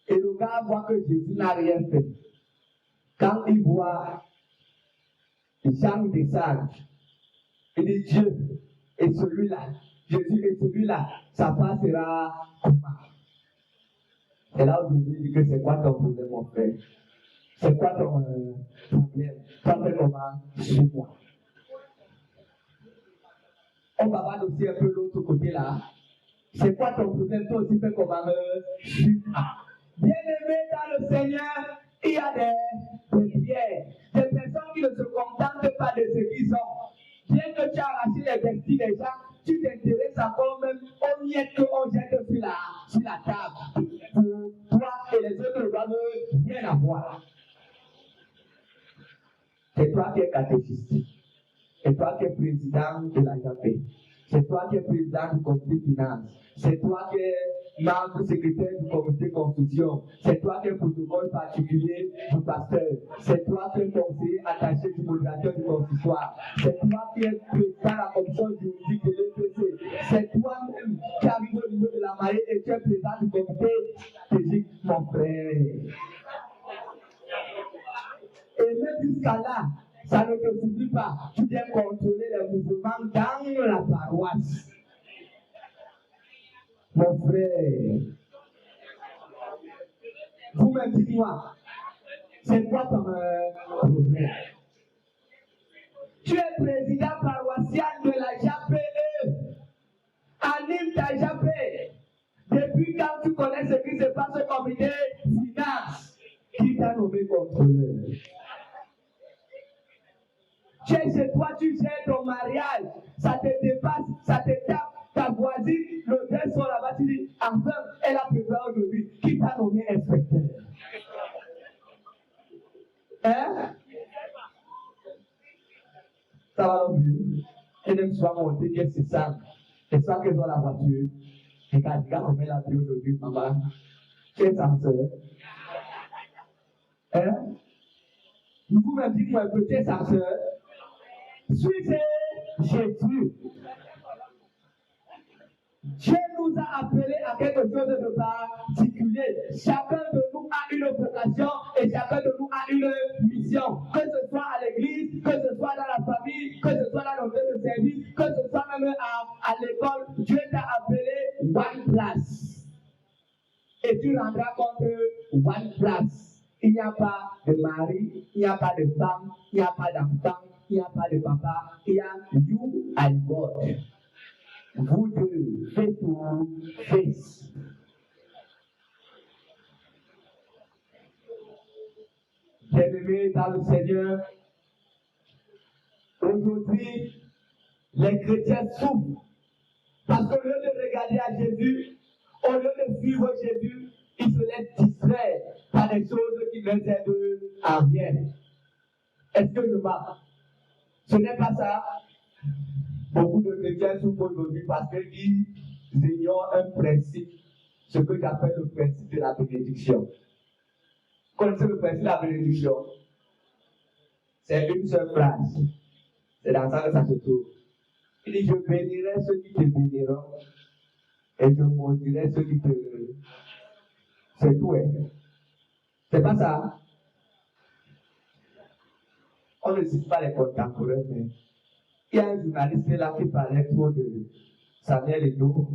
et le gars voit que Jésus n'a rien fait. Quand il voit Jean des sages, il dit Dieu est celui-là, Jésus est celui-là, sa part sera comment? C'est là où je lui dis que c'est quoi ton problème, mon frère? C'est quoi ton problème? Toi, fais comment? Suis-moi. On va voir aussi un peu l'autre côté là. C'est quoi ton problème? Toi aussi, fais comment? Suis-moi. Bien-aimé dans le Seigneur, il y a des pierres, des personnes qui ne se contentent pas de ce qu'ils ont. Bien que tu as arraché les vestiges des gens, tu t'intéresses encore même aux miettes qu'on jette sur la table. Pour toi et les autres ne doivent rien avoir. C'est toi qui es catéchiste. C'est toi qui es président de la JAPE. C'est toi qui es président du comité finance. C'est toi qui es membre secrétaire du comité construction. C'est toi qui es protocole particulier du pasteur. C'est toi qui es conseiller attaché du modérateur du consistoire. C'est toi qui es président de la commission juridique de l'EPC. C'est toi-même qui arrive au niveau de la maille et tu es président du comité stratégique, mon frère. Et même jusqu'à là, ça ne te suffit pas. Tu viens contrôler les mouvements dans la paroisse. Mon frère, vous-même dites-moi, c'est quoi ton problème? Tu es président paroissial de la JAPE. Anime ta JAPE. Depuis quand tu connais ce qui se passe au comité finance? Qui t'a nommé contrôleur? Tu es chez toi, tu gères ton mariage, ça te dépasse, ça te tape, ta voisine, le père sont là-bas, tu dis, enfin, elle a préparé aujourd'hui, qui t'a nommé inspecteur? Hein? Ça va non plus. Elle aime soit monter, qu'elle se sent. Et soit qu'elles ont la voiture. Regarde comment elle a pris aujourd'hui, maman. Tu es sa soeur. Hein? Vous me dites, moi, que tu es sa soeur. Suivez Jésus. Dieu nous a appelés à quelque chose de particulier. Chacun de nous a une vocation et chacun de nous a une mission. Que ce soit à l'église, que ce soit dans la famille, que ce soit dans le service, que ce soit même à l'école, Dieu t'a appelé one place. et tu rendras compte one place. Il n'y a pas de mari, il n'y a pas de femme, il n'y a pas d'enfant, il n'y a pas de papa, il y a you and God. Vous deux, face to face. Bien-aimés dans le Seigneur, aujourd'hui, les chrétiens souffrent parce qu'au lieu de regarder à Jésus, au lieu de suivre Jésus, ils se laissent distraire par des choses qui ne les aident à rien. Est-ce que je marche? Ce n'est pas ça. Beaucoup de chrétiens souffrent aujourd'hui parce qu'ils ignorent un principe, ce que j'appelle le principe de la bénédiction. Vous connaissez le principe de la bénédiction? C'est une seule phrase. C'est dans ça que ça se trouve. Il dit, je bénirai ceux qui te béniront et je maudirai ceux qui te... C'est tout, hein? C'est pas ça. On ne cite pas les contemporains, mais il y a un journaliste là qui parlait trop de Samuel Eto'o.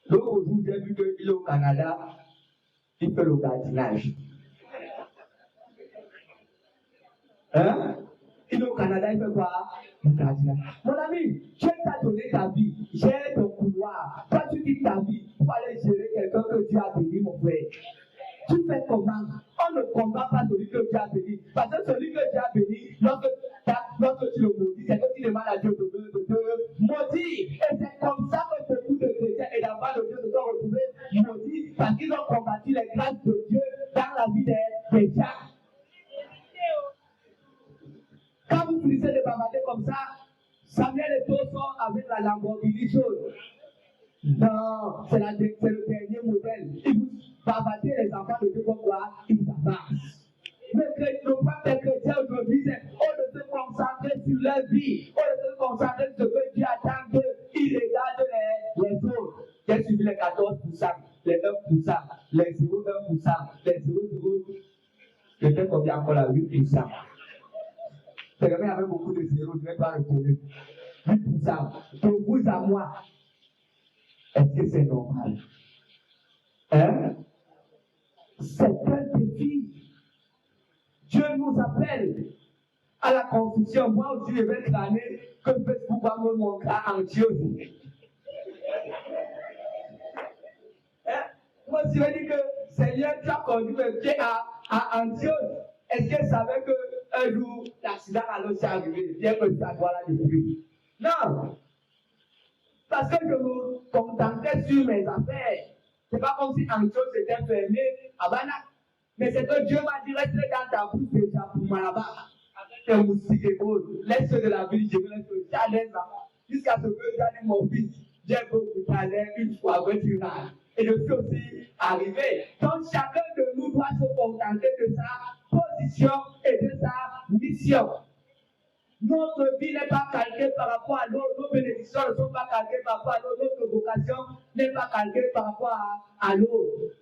L'autre jour, j'ai vu qu'il est au Canada, il fait le gardinage. Hein? Il est au Canada, il fait quoi? Le gardinage. Mon ami, Dieu t'a donné ta vie, j'ai ton couloir. Toi, tu quittes ta vie pour aller gérer quelqu'un que Dieu a béni, mon frère. Tu fais comment? On ne combat pas celui que Dieu a béni. Parce que celui que Dieu a béni, lorsque tu le maudis, c'est que tu demandes à Dieu de te maudire. Et c'est comme ça que beaucoup de chrétiens et d'enfants de Dieu se sont retrouvés maudits parce qu'ils ont combattu les grâces de Dieu dans la vie des gens. Quand vous finissez de bavarder comme ça, Samuel Eto'o sort avec la Lamborghini jaune. Non, c'est le dernier modèle. Il vous bavardez les enfants de Dieu comme quoi ils avancent. Mais le problème des chrétiens aujourd'hui, c'est au lieu de se concentrer sur leur vie, au lieu de se concentrer sur ce que Dieu attend d'eux, ils regardent les autres. J'ai suivi les 14%, les 1%, les 0,1%, les 0,0%. Je sais combien encore la 8%. C'est quand même avec beaucoup de zéros, je ne vais pas retourner. 8%. De vous à moi. Est-ce que c'est normal? Hein? C'est un défi. Dieu nous appelle à la confusion. Moi aussi, je vais cramer que Facebook va me montrer en Dieu. Hein? Moi aussi, je vais dire que Seigneur, tu as conduit mes pieds à Antioche. Est-ce qu'elle savait qu'un jour, l'accident allait s'arriver, bien que ça soit là depuis? Non! Parce que je me contentais sur mes affaires. C'est pas comme si Antioche s'était fermé à Banak. Mais c'est que Dieu m'a dit, reste dans ta bouche déjà pour Malaba. Avec tes moustiques et autres. Laisse de la vie, je me laisse le challenge là-bas. Jusqu'à ce que j'aille mon fils. J'ai beaucoup d'aller une fois retiré. Et je suis aussi arrivé. Donc chacun de nous doit se contenter de sa position et de sa mission. Notre vie n'est pas calquée par rapport à l'autre, nos bénédictions ne sont pas calquées par rapport à l'autre, notre vocation n'est pas calquée par rapport à l'autre.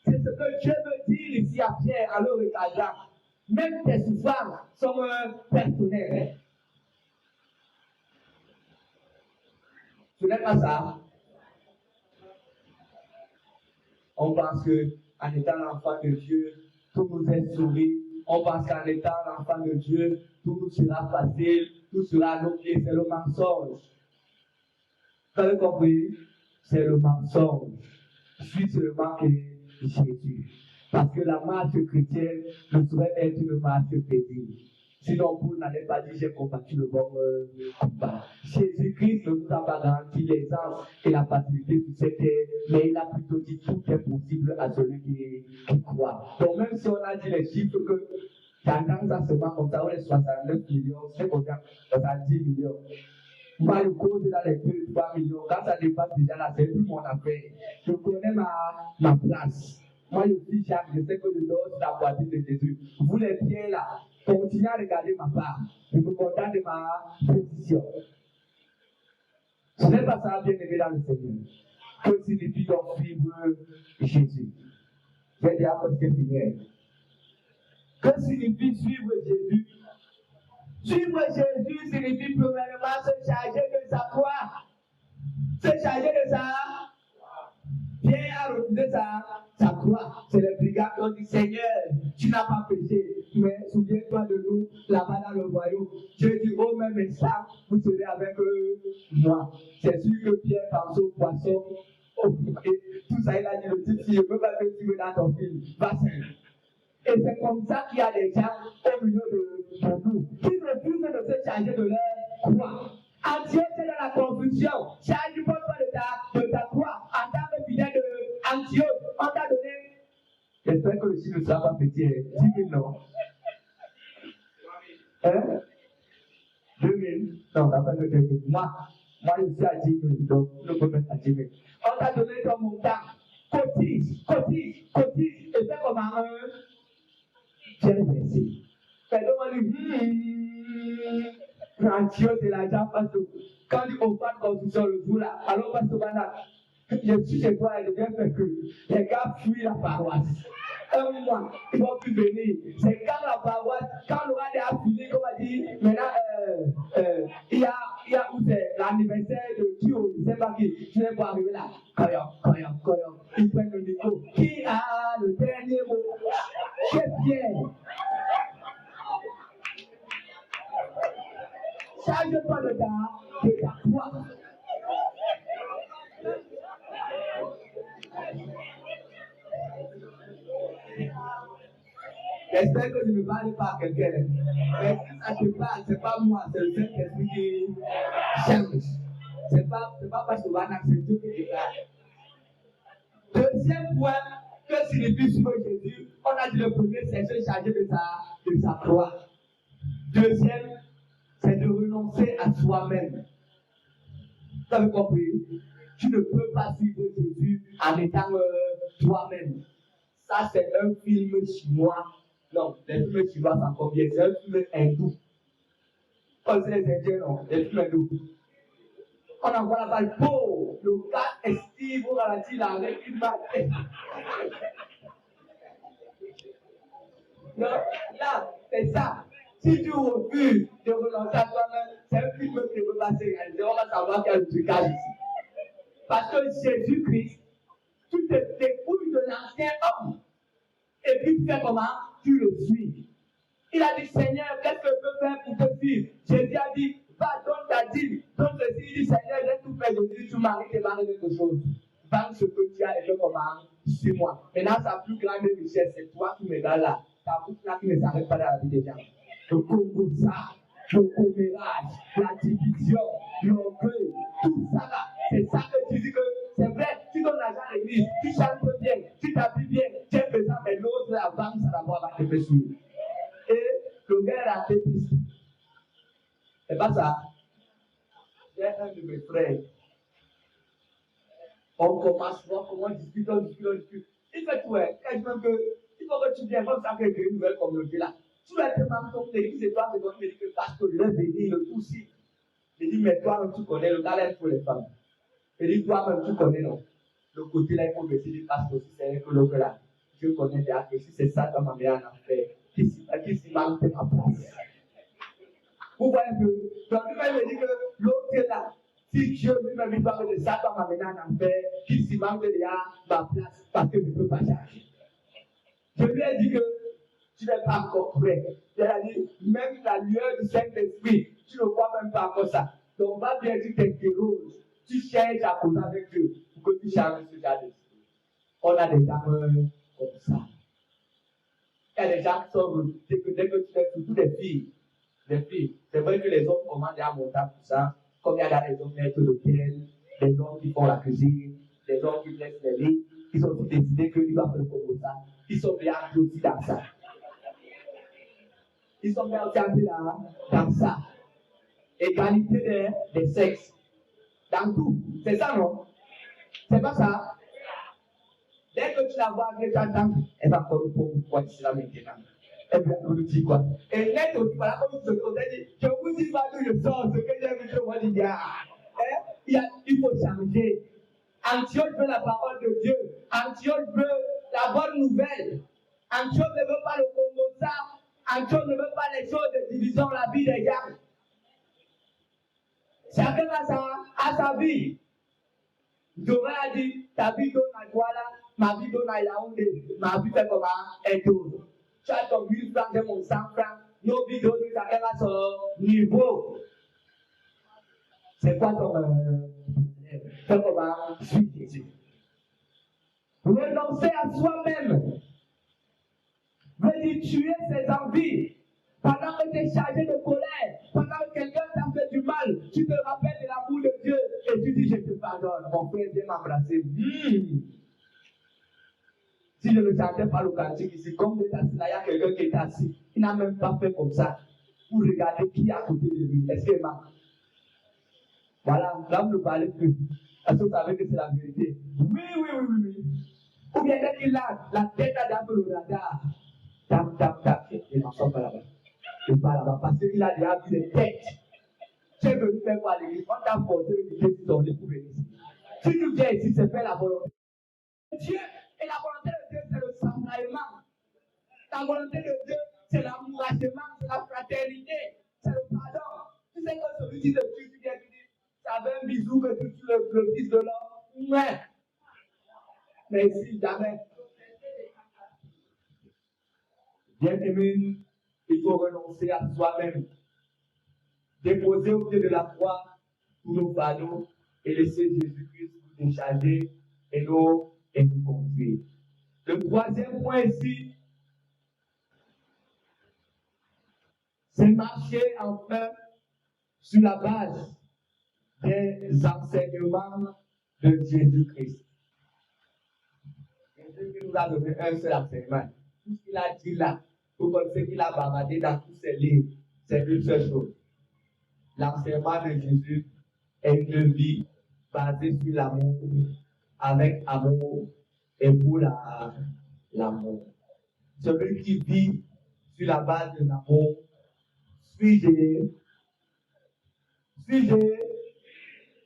C'est ce que Dieu veut dire ici à Pierre, à le regardant. Même tes souffrances sont personnelles. Ce n'est pas ça. On pense qu'en étant l'enfant de Dieu, tout nous est souri. On pense qu'en étant l'enfant de Dieu, tout nous sera facile, tout sera à nos pieds. C'est le mensonge. Vous avez compris? C'est le mensonge. Suis seulement que Jésus. Parce que la marche chrétienne ne saurait être une marche paisible. Sinon, Paul n'allait pas dire j'ai combattu le bon combat. Jésus-Christ ne nous a pas garanti l'aisance et la facilité sur cette terre, mais il a plutôt dit tout est possible à celui qui croit. Donc, même si on a dit les chiffres que tendance à seulement comme ça, on est 69 millions, c'est combien? 70 millions. Moi, je cause dans les 2-3 millions. Quand ça dépasse déjà là, c'est plus mon affaire. Je connais ma place. Moi, je suis Jacques, je sais que je dors sur la poitrine de Jésus. Vous les pieds là, continuez à regarder ma part. Je me contente de ma position. Ce n'est pas ça bien aimé dans le Seigneur. Que signifie donc suivre Jésus? Je vais dire parce que fini. Que signifie suivre Jésus? Suivre Jésus signifie premièrement se charger de sa croix. Se charger de sa. Pierre refusé sa croix. C'est les brigades qui ont dit Seigneur, tu n'as pas péché, mais souviens-toi de nous là-bas dans le royaume. Dieu dit au même instant, vous serez avec moi. C'est sûr que Pierre pense au poisson. Et tout ça, il a dit le type, si je veux pas que tu veux dans ton film, va seul. Et c'est comme ça qu'il y a des gens au milieu de nous qui refusent de se charger de leur croix. Antioche, c'est dans la confusion. Charge-toi de ta croix. En tant que fidèle d'Antioche, on t'a donné. J'espère que le chiffre ne sera pas petit. 10 000, non? 2 000? Non, t'as pas de 2 000. Moi, je suis à 10 000. Donc, je peux mettre à 10 000. On t'a donné ton montant. Cotise. Et fais comment J'ai remercié. Fais-le, on dit, Antioche, c'est l'argent parce que quand il faut pas de construction le jour là, alors parce que maintenant, je suis chez toi et je viens faire que les gars fuient la paroisse. Un mois, ils ne vont plus venir. C'est quand la paroisse, quand le roi a fini, comme on dit, maintenant, il y a où c'est l'anniversaire de qui au je ne sais pas qui, je ne sais pas arriver là. Koyom. Ils prennent le micro. Qui a le dernier mot? C'est Pierre. Charge-toi de ta croix. J'espère que je ne parle pas à quelqu'un. Mais si ça te parle, ce n'est pas moi, c'est le Saint-Esprit qui change. Ce n'est pas parce que c'est Dieu qui te parle. Deuxième point, que signifie suivre Jésus? On a dit le premier, c'est se charger de sa croix. Deuxième, c'est de renoncer à soi-même. Vous avez compris? Tu ne peux pas suivre Jésus en étant toi-même. Ça, c'est un film chinois. Non, les films chinois, c'est encore bien. C'est un film hindou. Comme c'est les Indiens, non, les films hindous. On envoie la balle, le gars esquive, on ralentit là avec une balle. Non, là, c'est ça. Si tu refuses de renoncer à toi-même, c'est un film qui ne peut pas se réaliser. On va savoir qu'il y a le trucage ici. Parce que Jésus-Christ, tu te dépouilles de l'ancien homme. Et puis tu fais comment? Tu le suis. Il a dit, Seigneur, qu'est-ce que je peux faire pour te suivre? Jésus a dit, va, donne ta dîme. Donc ceci, il dit, Seigneur, j'ai tout fait. Jésus, tu m'as demandé quelque chose. Vends ce que tu as et je commence, suis-moi. Maintenant, sa plus grande richesse, c'est toi qui me donnes là. Ta bouche là qui ne s'arrête pas dans la vie des gens. Le congossage, le commérage, la division, l'orgueil, tout ça là. C'est ça que tu dis que c'est vrai, tu donnes l'argent à l'église, tu chantes bien, tu t'habilles bien, tu es présent, mais l'autre avance à d'abord va te faire suivre. Et le gars a fait plus. C'est pas ça. J'ai un de mes frères. On commence à voir comment on discute. Il fait tout, quasiment que il faut que tu viennes comme ça, créer une nouvelle communauté là. Tu vas te demander ton l'église et toi, c'est ton église parce que je vais venir le tout si. Il dit, mais toi-même tu connais le talent pour les femmes. Il dit, toi-même tu connais non. Le côté là, il faut me dire parce que si c'est un peu l'autre là, je connais déjà que si c'est ça, toi ma mère en enfer, qui s'y manque ma place. Vous voyez un peu. Donc il va me dire que l'autre là, si Dieu lui-même va me dire ça, toi ma mère en enfer, qui s'y manque déjà ma place parce que je ne peux pas changer. Je lui ai dit que tu n'es pas encore prêt. Il a dit, même la lueur du Saint-Esprit, tu ne vois même pas encore ça. Donc, va bien, tu t'interroges, tu cherches à causer avec Dieu pour que tu changes ce genre de choses. On a des gens comme ça. Il y a des gens qui sont, dès que tu fais surtout des filles. C'est vrai que les hommes commandent à monter pour ça, comme il y a des hommes maîtres d'hôtel, des hommes qui font la cuisine, des hommes qui blessent les lits, ils ont décidé qu'ils doivent faire comme ça. Ils sont bien aussi dans ça. Ils sont bien aussi dans ça. Égalité des sexes. Dans tout. C'est ça, non? C'est pas ça? Dès que tu la vois avec ta dame, elle va encore pour pourquoi tu la maintenant. Et bien, on nous dit quoi? Et net aussi, voilà, comme je vous ai dit, je vous dis pas d'où je sors, ce que j'ai vu, je vous dis, il faut changer. Antioche veut la parole de Dieu. Antioche veut la bonne nouvelle. Antioche ne veut pas le Congo ça. Antioche ne veut pas les choses de division, la vie des gens. Chacun a sa vie. J'aurais dit, ta vie donne à toi là, ma vie donne à Yaoundé, ma vie fait comment elle donne. Tu as ton 1000 francs, j'ai mon 100 francs, nos vies donnent chacun à son niveau. C'est quoi ton fait comment suivre Jésus? Renoncer à soi-même veut dire tuer ses envies. Pendant que tu es chargé de colère, pendant que quelqu'un t'a fait du mal, tu te rappelles de l'amour de Dieu et tu dis je te pardonne. Mon frère vient m'embrasser. Si je ne chantais pas le cantique ici, comme vous êtes assis là, il y a quelqu'un qui est assis. Il n'a même pas fait comme ça. Pour regarder qui est à côté de lui. Est-ce qu'il m'a? Voilà, là vous ne parlez plus. Est-ce que vous savez que c'est la vérité? Oui. Ou bien dès qu'il a la tête à d'abord le radar. Tap. Il n'en sort pas là-bas. Il ne pas là-bas parce qu'il a déjà vu des têtes. Tu es venu faire quoi à l'église? On t'a forcé de quitter ton lit pour venir ici. Si tu viens ici, c'est faire la volonté de Dieu. Et la volonté de Dieu, c'est le semblement. La volonté de Dieu, c'est l'amouragement, c'est la fraternité, c'est le pardon. Tu sais que celui qui te tue, tu viens lui dire, ça veut un bisou que tu tues le fils de l'homme. Ouais. Mais ici, jamais. Bien aimé, il faut renoncer à soi-même. Déposer au pied de la croix tous nos fardeaux et laisser Jésus-Christ nous décharger et nous conduire. Le troisième point ici, c'est marcher enfin sur la base des enseignements de Jésus-Christ. Jésus nous a donné un seul enseignement. Tout ce qu'il a dit là, tout ce qu'il a bavardé dans tous ses livres, c'est une seule chose. L'enseignement de Jésus est une vie basée sur l'amour, avec amour et pour l'amour. Celui qui vit sur la base de l'amour, suis-je,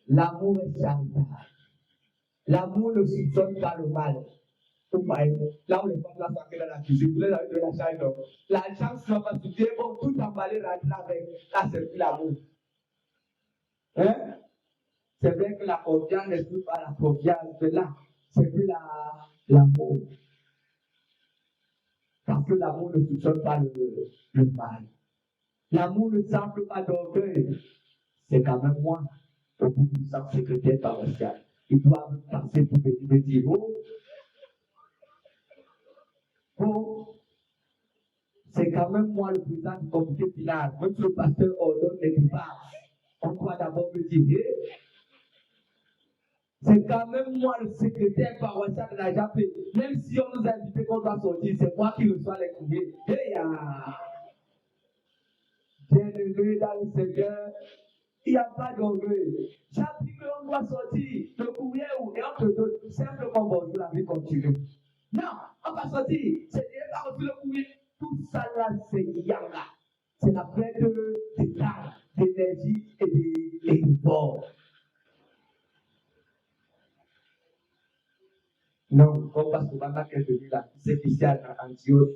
l'amour est charitable. L'amour ne soupçonne pas le mal. Là où les femmes sont dans la cuisine, vous les avez de la charité. La chance ne va pas se dire, bon, tout emballer rentrer avec. Là, c'est plus l'amour. Hein? C'est vrai que la confiance n'est plus pas la confiance, mais là, c'est plus l'amour. Parce que l'amour ne soupçonne pas le mal. L'amour ne semble pas d'orgueil. C'est quand même moi, au bout du sang secrétaire paroissial. Ils doivent passer pour venir me dire, c'est quand même moi le président du comité final. Même si le pasteur ordonne les départs, on doit d'abord me dire, c'est quand même moi le secrétaire paroissial de la JAP. Même si on nous a invités qu'on doit sortir, c'est moi qui reçois les courriers. Bien-aimé dans le Seigneur, il n'y a pas d'orgueil. J'ai appris qu'on doit sortir le courrier ou et on te donne simplement bonjour, la vie continue. Non, on va sortir. C'est déjà pas reçu le courrier. Tout ça là, c'est yanga. C'est la perte de temps, d'énergie et d'effort. Non, comme parce que maman qui est venue là, c'est ici à Antioche,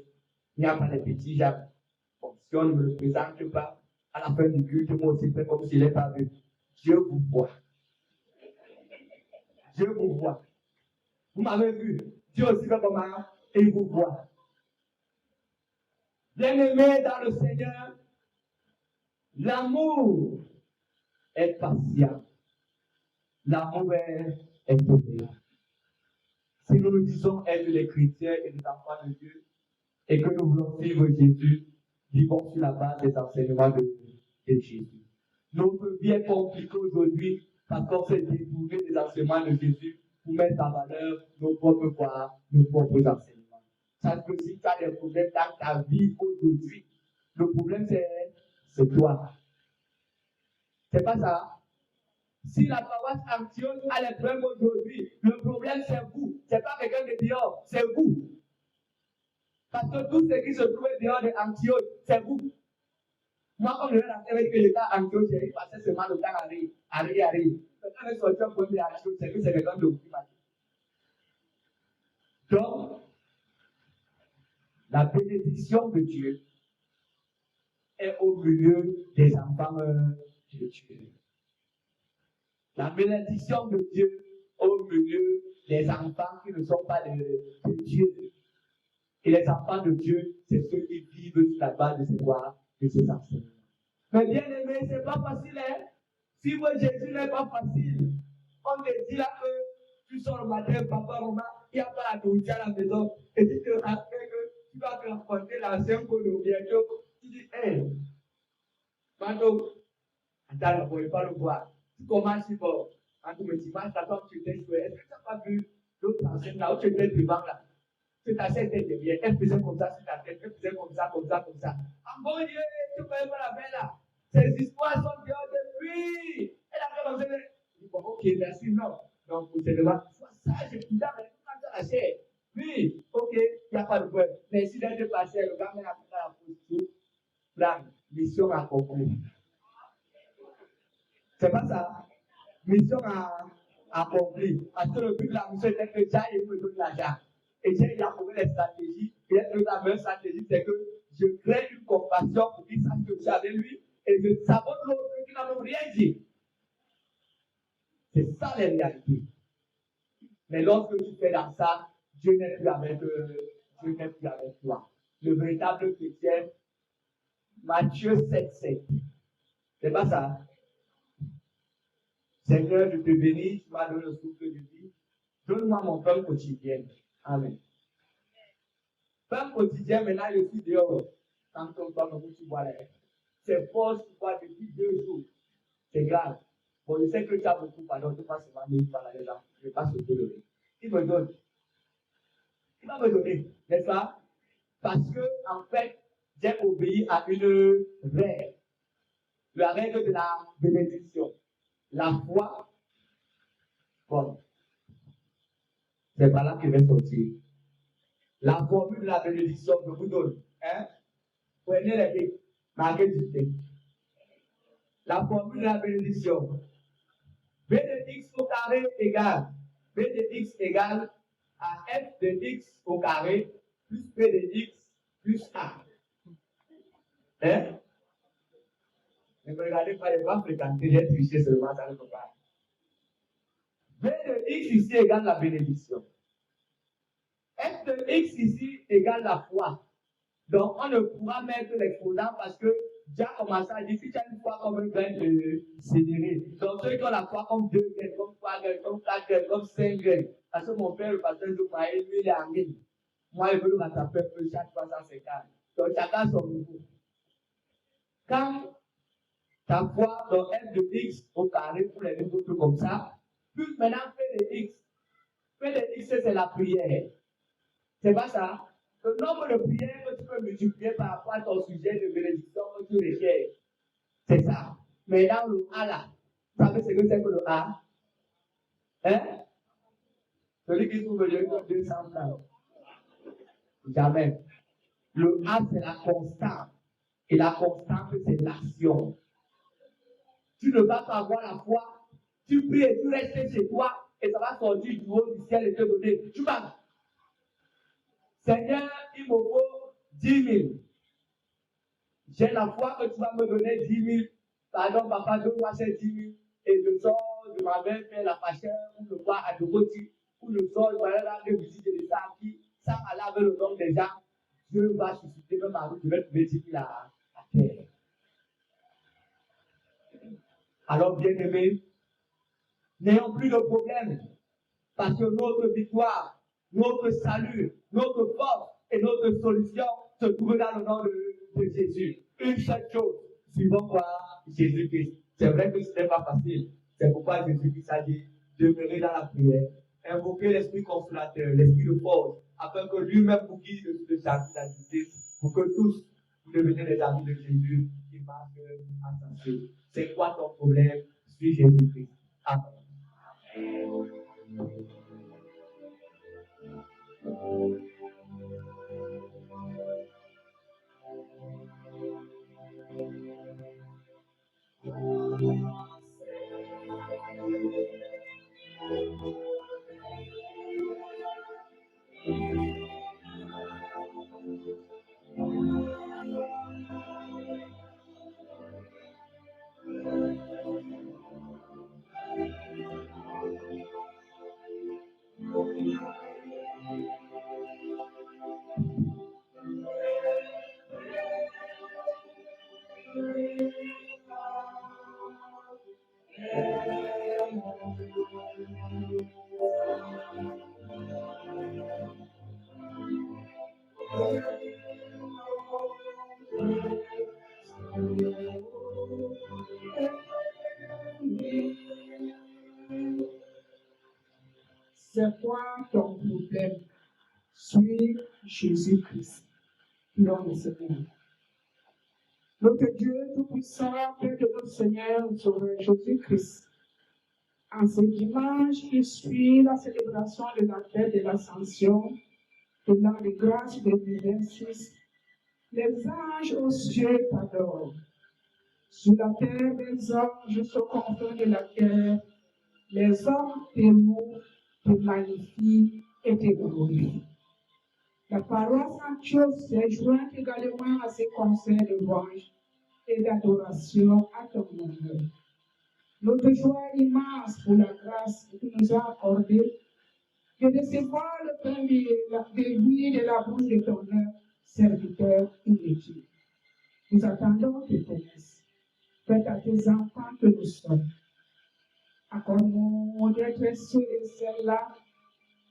il n'y a pas de petits gens. Bon, si on ne me le présente pas, à la fin du culte, moi aussi, fais comme s'il n'est pas vu. Dieu vous voit. Dieu vous voit. Vous m'avez vu. Dieu aussi fait comment? Et il vous voit. Bien-aimé dans le Seigneur, l'amour est patient. L'amour est tolérant. Si nous nous disons être les chrétiens et les enfants de Dieu, et que nous voulons suivre Jésus, vivons sur la base des enseignements de Jésus. Notre vie est compliquée aujourd'hui parce qu'on s'est détourné des enseignements de Jésus pour mettre en valeur nos propres enseignements. Sache que si tu as des problèmes dans ta vie aujourd'hui, le problème c'est toi. C'est pas ça. Si la paroisse Antioche a les problèmes aujourd'hui, le problème c'est vous. C'est pas quelqu'un de dehors, c'est vous. Parce que tout ce qui se trouve dehors de Antioche, c'est vous. Moi, comme je l'ai raconté avec l'État Antioche, j'ai passé seulement le temps à rire. Quand je sorti un point de Antioche, c'est que c'est quelqu'un de vous qui m'a dit. Donc, la bénédiction de Dieu est au milieu des enfants de Dieu. La bénédiction de Dieu au milieu des enfants qui ne sont pas de Dieu. Et les enfants de Dieu, c'est ceux qui vivent sur la base de ces lois, de ces enseignements. Mais bien aimé, ce n'est pas facile. Hein? Suivre Jésus n'est pas facile. On te dit là que tu sors le matin, papa, maman, il n'y a pas la nourriture à la maison. Et tu te rappelles que tu vas te raconter l'ancien code bientôt. Tu dis, hé, Mando, attends, on ne pouvait pas le voir. Tu commences fort. Quand tu me dis, toi, tu étais joué. Est-ce que tu n'as pas vu l'autre ancienne là où tu étais devant là? Tu t'assais derrière. Elle faisait comme ça sur ta tête. Elle faisait comme ça, comme ça, comme ça. En bon Dieu, tu ne connais pas la peine là. Ces histoires sont dehors depuis. Elle a fait comme ça. Je dis, bon, ok, merci, non. Donc, c'est de là. Sois sage, putain, mais tout quand tu la chair. Oui, ok, il n'y a pas de problème. Mais si d'être passé, le gars met la tête à la position, blanc, mission accomplie. C'est pas ça. Mission accomplie. Parce que le but de la mission était que j'aille et me donne l'argent. Et j'ai élaboré les stratégies. Et la meilleure stratégie, c'est que je crée une compassion pour qu'il sache que je suis avec lui. Et je sabote l'autre qui n'a même rien dit. C'est ça les réalités. Mais lorsque tu fais dans ça, Dieu n'est plus avec toi. Le véritable chrétien, Matthieu 7,7. C'est pas ça. Seigneur, je te bénis, tu m'as donné le souffle de vie. Donne-moi mon pain quotidien. Amen. Pain quotidien, maintenant je suis dehors. Quand on parle de tu vois là. C'est fort, tu vois depuis 2 jours. C'est grave. Bon, je sais que tu as beaucoup, pardon, tu passes souvent des fois là dedans. Je ne vais pas sauter le riz. Il me donne. Il va me donner, n'est-ce pas? Parce que, en fait, j'ai obéi à une règle. La règle de la bénédiction. La foi, bon, c'est par là que je vais sortir. La formule de la bénédiction, je vous donne. Hein? Prenez les pieds, marquez du thé. La formule de la bénédiction. B de x au carré égale B de x égale à f de x au carré plus p de x plus a. Hein? Ne me regardez pas, les pas fréquenter, j'ai triché seulement, ça ne peut pas. B de x ici égale la bénédiction. F de x ici égale la foi. Donc, on ne pourra mettre l'exposant parce que Dieu a commencé à dire si tu as une foi comme un grain de céleri. Donc, ceux qui ont la foi comme 2 graines, comme 3 graines, comme 4 graines, comme 5 graines. Parce que mon père, le pasteur de Maël, lui, il est en ligne. Moi, il veut le rattraper un peu chaque 350. Donc, chacun son niveau. Quand ta foi dans f de x au carré pour les deux autres comme ça, plus maintenant p de x. P de x, c'est la prière. C'est pas ça? Le nombre de prières que tu peux multiplier par rapport à ton sujet de bénédiction que tu recherches. C'est ça. Mais dans le A là, vous savez ce que c'est que le A? Hein? Celui qui trouve le 200 francs. Jamais. Le A, c'est la constante. Et la constante, c'est l'action. Tu ne vas pas avoir la foi. Tu pries et tu restes chez toi et ça va sortir du haut du ciel et te donner. Tu vas. Seigneur, il me faut 10 000. J'ai la foi que tu vas me donner 10 000. Pardon, papa, donne-moi ces 10 000. Et je sors, je m'avais fait la pâcheur, ou le quoi à Djibouti, ou je sors, je vais aller là, de visiter les gens qui, ça m'a lavé le nom des gens. Dieu va susciter même ma route, je vais trouver 10 000 à terre. Alors, bien aimé, n'ayons plus de problème. Parce que notre victoire, notre salut, notre force et notre solution se trouvent dans le nom de Jésus. Une seule chose, suivons quoi? Jésus-Christ. C'est vrai que ce n'est pas facile. C'est pourquoi Jésus-Christ a dit demeurer dans la prière, invoquer l'esprit consolateur, l'esprit de force, afin que lui-même vous guide de sa vie, la justice, pour que tous vous deveniez les amis de Jésus qui marchent ensemble. C'est quoi ton problème? Suis Jésus-Christ. Amen. ton problème. Suis Jésus-Christ, prions le Seigneur. Notre Dieu Tout-Puissant, Père de notre Seigneur, Sauveur Jésus-Christ, en ce dimanche qui suit la célébration de la fête de l'Ascension, de l'an de grâce 2026, les anges aux cieux t'adorent. Sur la terre, les anges se confondent de la terre, les hommes te louent, te magnifient et te glorifient. La paroisse Antioche s'est jointe également à ces concerts de louange et d'adoration à ton honneur. Notre joie est immense pour la grâce que tu nous as accordée de recevoir le pain de vie de la bouche de ton serviteur inutile. Nous attendons tes promesses. Faites à tes enfants que nous sommes. Accorde-nous d'être ceux et celles-là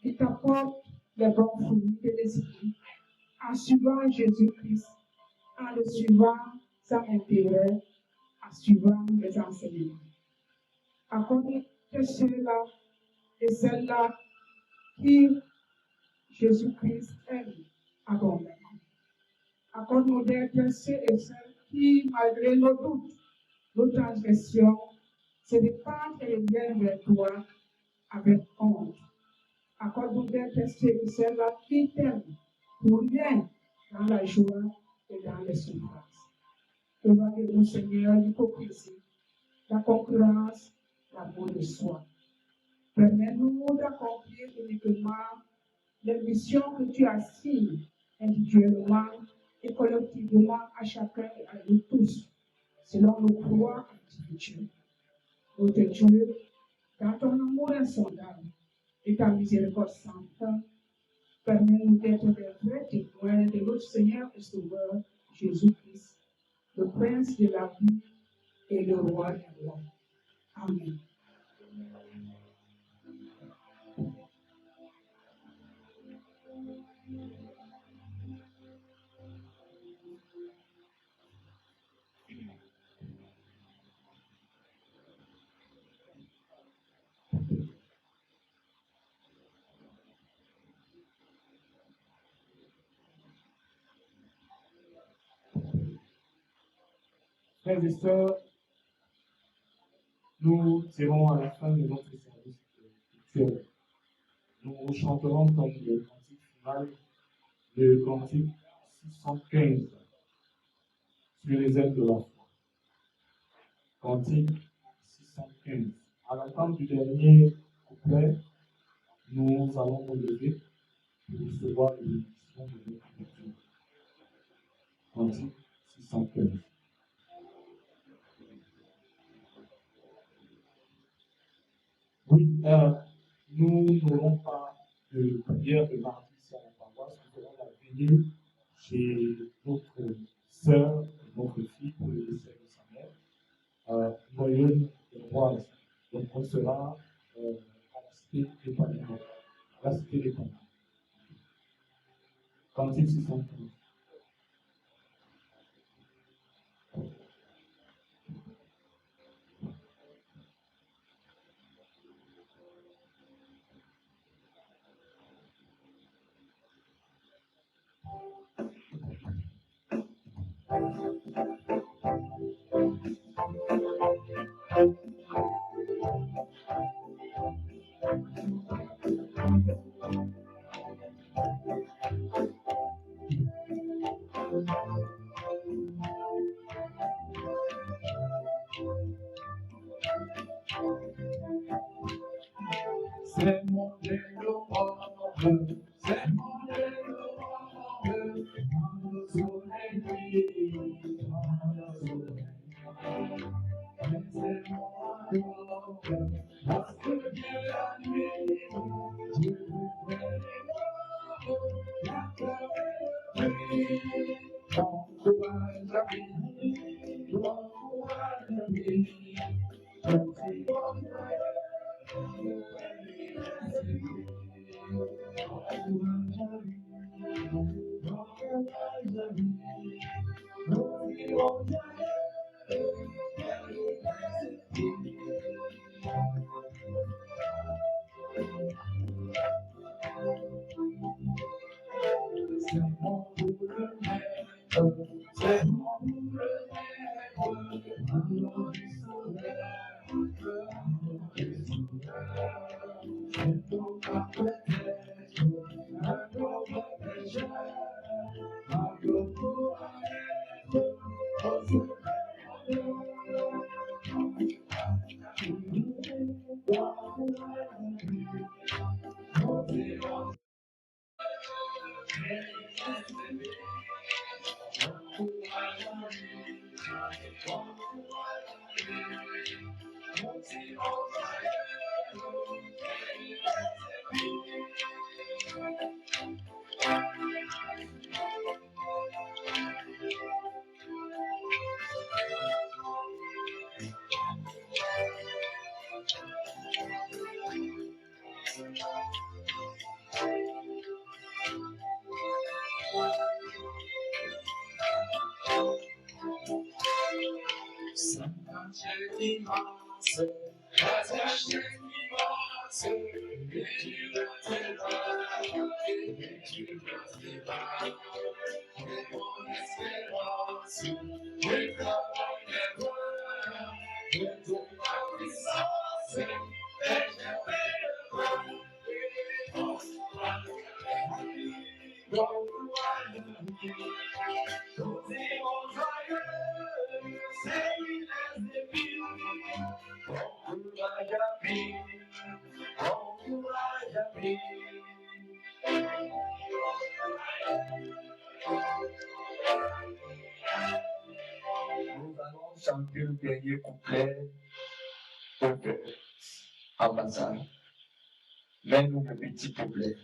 qui t'apportent les bons fruits de l'esprit en suivant Jésus-Christ, en le suivant sans intérêt, en suivant les enseignements. Accorde ceux-là et celles-là qui Jésus-Christ aime abondamment. Accorde-nous d'être ceux et celles qui, malgré nos doutes, nos transgressions, se répandent et reviennent vers toi avec honte. Accorde-nous d'être ceux et celles-là qui t'aiment pour rien dans la joie et dans les souffrances. Éloigne-nous, Seigneur, l'hypocrisie, la concurrence, l'amour de soi. Permets-nous d'accomplir uniquement les missions que tu assignes individuellement et collectivement à chacun et à nous tous, selon nos croix individuelles. Notre Dieu, dans ton amour insondable et ta miséricorde sans fin, permets-nous d'être des vrais témoins de notre Seigneur et Sauveur Jésus-Christ, le Prince de la vie et le Roi des rois. Amen. Frères et sœurs, nous tirons à la fin de notre service culturel. Nous chanterons comme le cantique final, le cantique 615, sur les ailes de la foi. Cantique 615. À l'entente du dernier couplet, nous allons nous lever pour recevoir les bénédictions de notre culture. Cantique 615. Oui, nous n'aurons pas de prière de mardi ici à la paroisse, nous aurons la veillée chez notre sœur, notre fille pour le décès de sa mère, Moyenne Roise. Donc on sera à la cité des Panama. À la cité des Panama. Cantique 615. C'est mon Dieu, c'est mon Dieu, quand le soleil brille, quand le soleil brille. Laissez-moi voir, lorsque Dieu a nuit, Dieu vous fait la clarté brille. Bon courage à vie, bon courage à vie, merci bon Dieu. Nous allons chanter le dernier couplet au cœur, en passant. Mais nous, le petit couplet.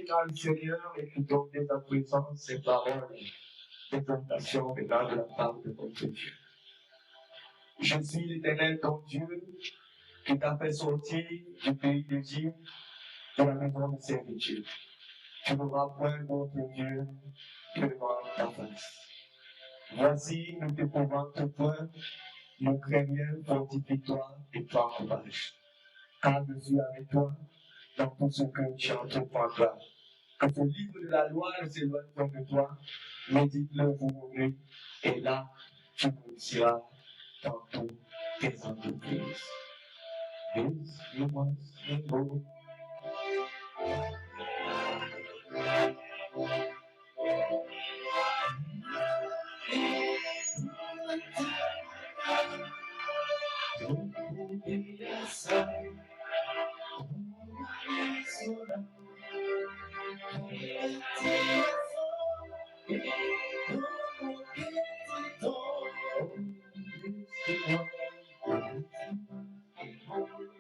Dans le Seigneur, écoutons dès à présent ces paroles d'exhortation venant de la part de notre Dieu. Je suis l'Éternel ton Dieu qui t'a fait sortir du pays d'Égypte, de la maison de servitude. Tu n'auras point d'autre Dieu devant ta face. Voici, nous t'épouvantons point, nous craignons, fortifie-toi et prends courage. Car je suis avec toi dans tout ce que tu entreprendras. Que ce livre de la loi ne s'éloigne pas de toi, médite-le jour et nuit, et là, tu réussiras dans toutes tes entreprises. This you must know.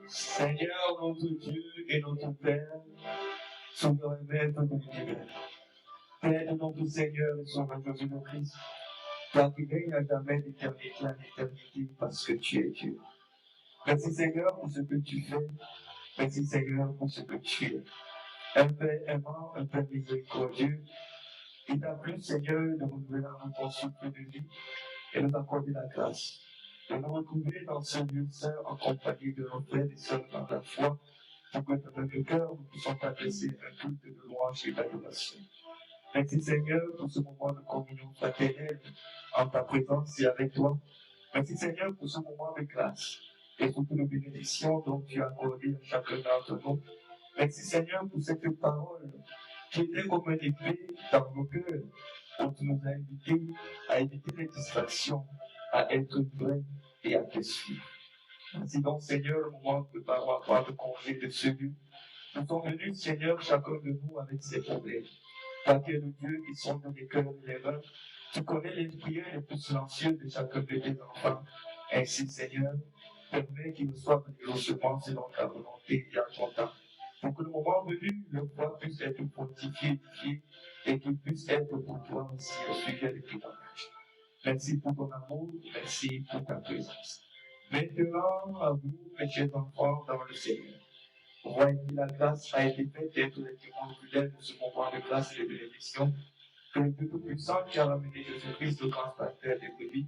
Seigneur, notre Dieu et notre Père, souverain maître de l'univers. Père de notre Seigneur et Sauveur Jésus-Christ, toi qui règnes à jamais d'éternité en éternité parce que tu es Dieu. Merci Seigneur pour ce que tu fais. Merci Seigneur pour ce que tu es. Un Père aimant, un Père miséricordieux, il t'a plu Seigneur de renouveler ton souffle de vie et de t'accorder la grâce. De nous retrouver dans ce lieu saint en compagnie de nos frères et sœurs dans la foi, pour que dans notre cœur nous puissions t'adresser un culte de louange et d'adoration. Merci Seigneur pour ce moment de communion fraternelle en ta présence et avec toi. Merci Seigneur pour ce moment de grâce et pour toutes les bénédictions dont tu as accordé à chacun d'entre nous. Merci Seigneur pour cette parole qui était comme une épée dans nos cœurs, où tu nous as invités à éviter les distractions, à être vrais et à te suivre. Ainsi donc Seigneur, le moment de avoir de congé de ce lieu, nous sommes venus Seigneur, chacun de nous avec ses problèmes. Toi qui es le Dieu qui sonde les cœurs et les reins, tu connais les prières les plus silencieuses de chacun de tes enfants. Ainsi Seigneur, permets qu'ils reçoivent les logements selon ta volonté et à ton temps. Pour que le moment venu, le foi puisse être fortifié, édifié, et qu'il puisse être pour toi aussi un sujet de témoignage. Merci pour ton amour, merci pour ta présence. Maintenant, à vous, mes chers enfants, dans le Seigneur. Voyez que la grâce a été faite d'être les témoins oculaires de ce moment de grâce et de bénédiction, que le Dieu Tout-Puissant qui a ramené Jésus-Christ, le grand pasteur des brebis,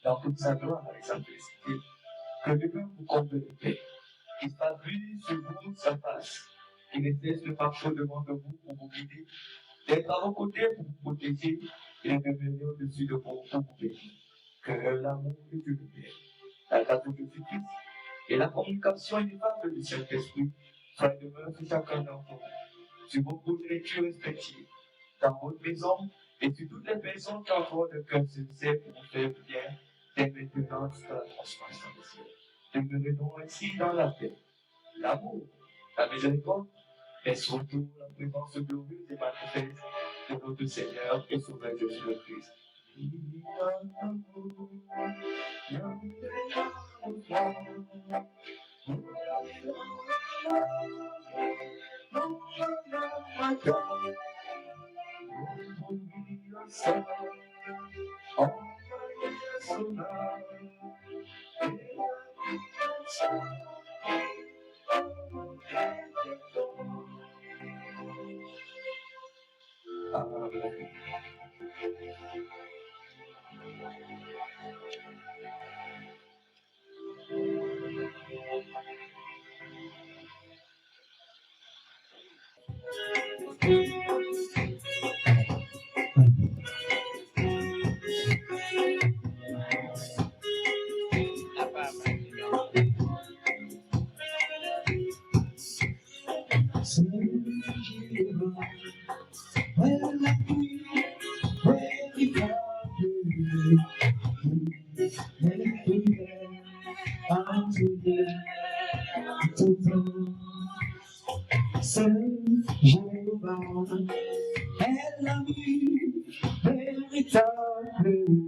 dans toute sa gloire et sa félicité, que Dieu vous comble de paix, qu'il s'appuie sur vous sa face, qu'il ne cesse de marcher devant de vous pour vous guider, d'être à vos côtés pour vous protéger et de venir au-dessus de vous pour vous bénir. Que l'amour de Dieu le Père, la grâce de Jésus-Christ et la communication ineffable du Saint-Esprit soient demeurés sur chacun d'entre vous, sur vos cours de lecture respectifs, dans votre maison et sur toutes les personnes qui entrent de cœur sincère pour vous faire bien, dès maintenant jusqu'à la transformation des cieux. Demeurez donc ainsi dans la paix, l'amour, la miséricorde et surtout la présence glorieuse et manifeste de notre Seigneur et Sauveur Jésus-Christ. Jéhovah est la vie véritable.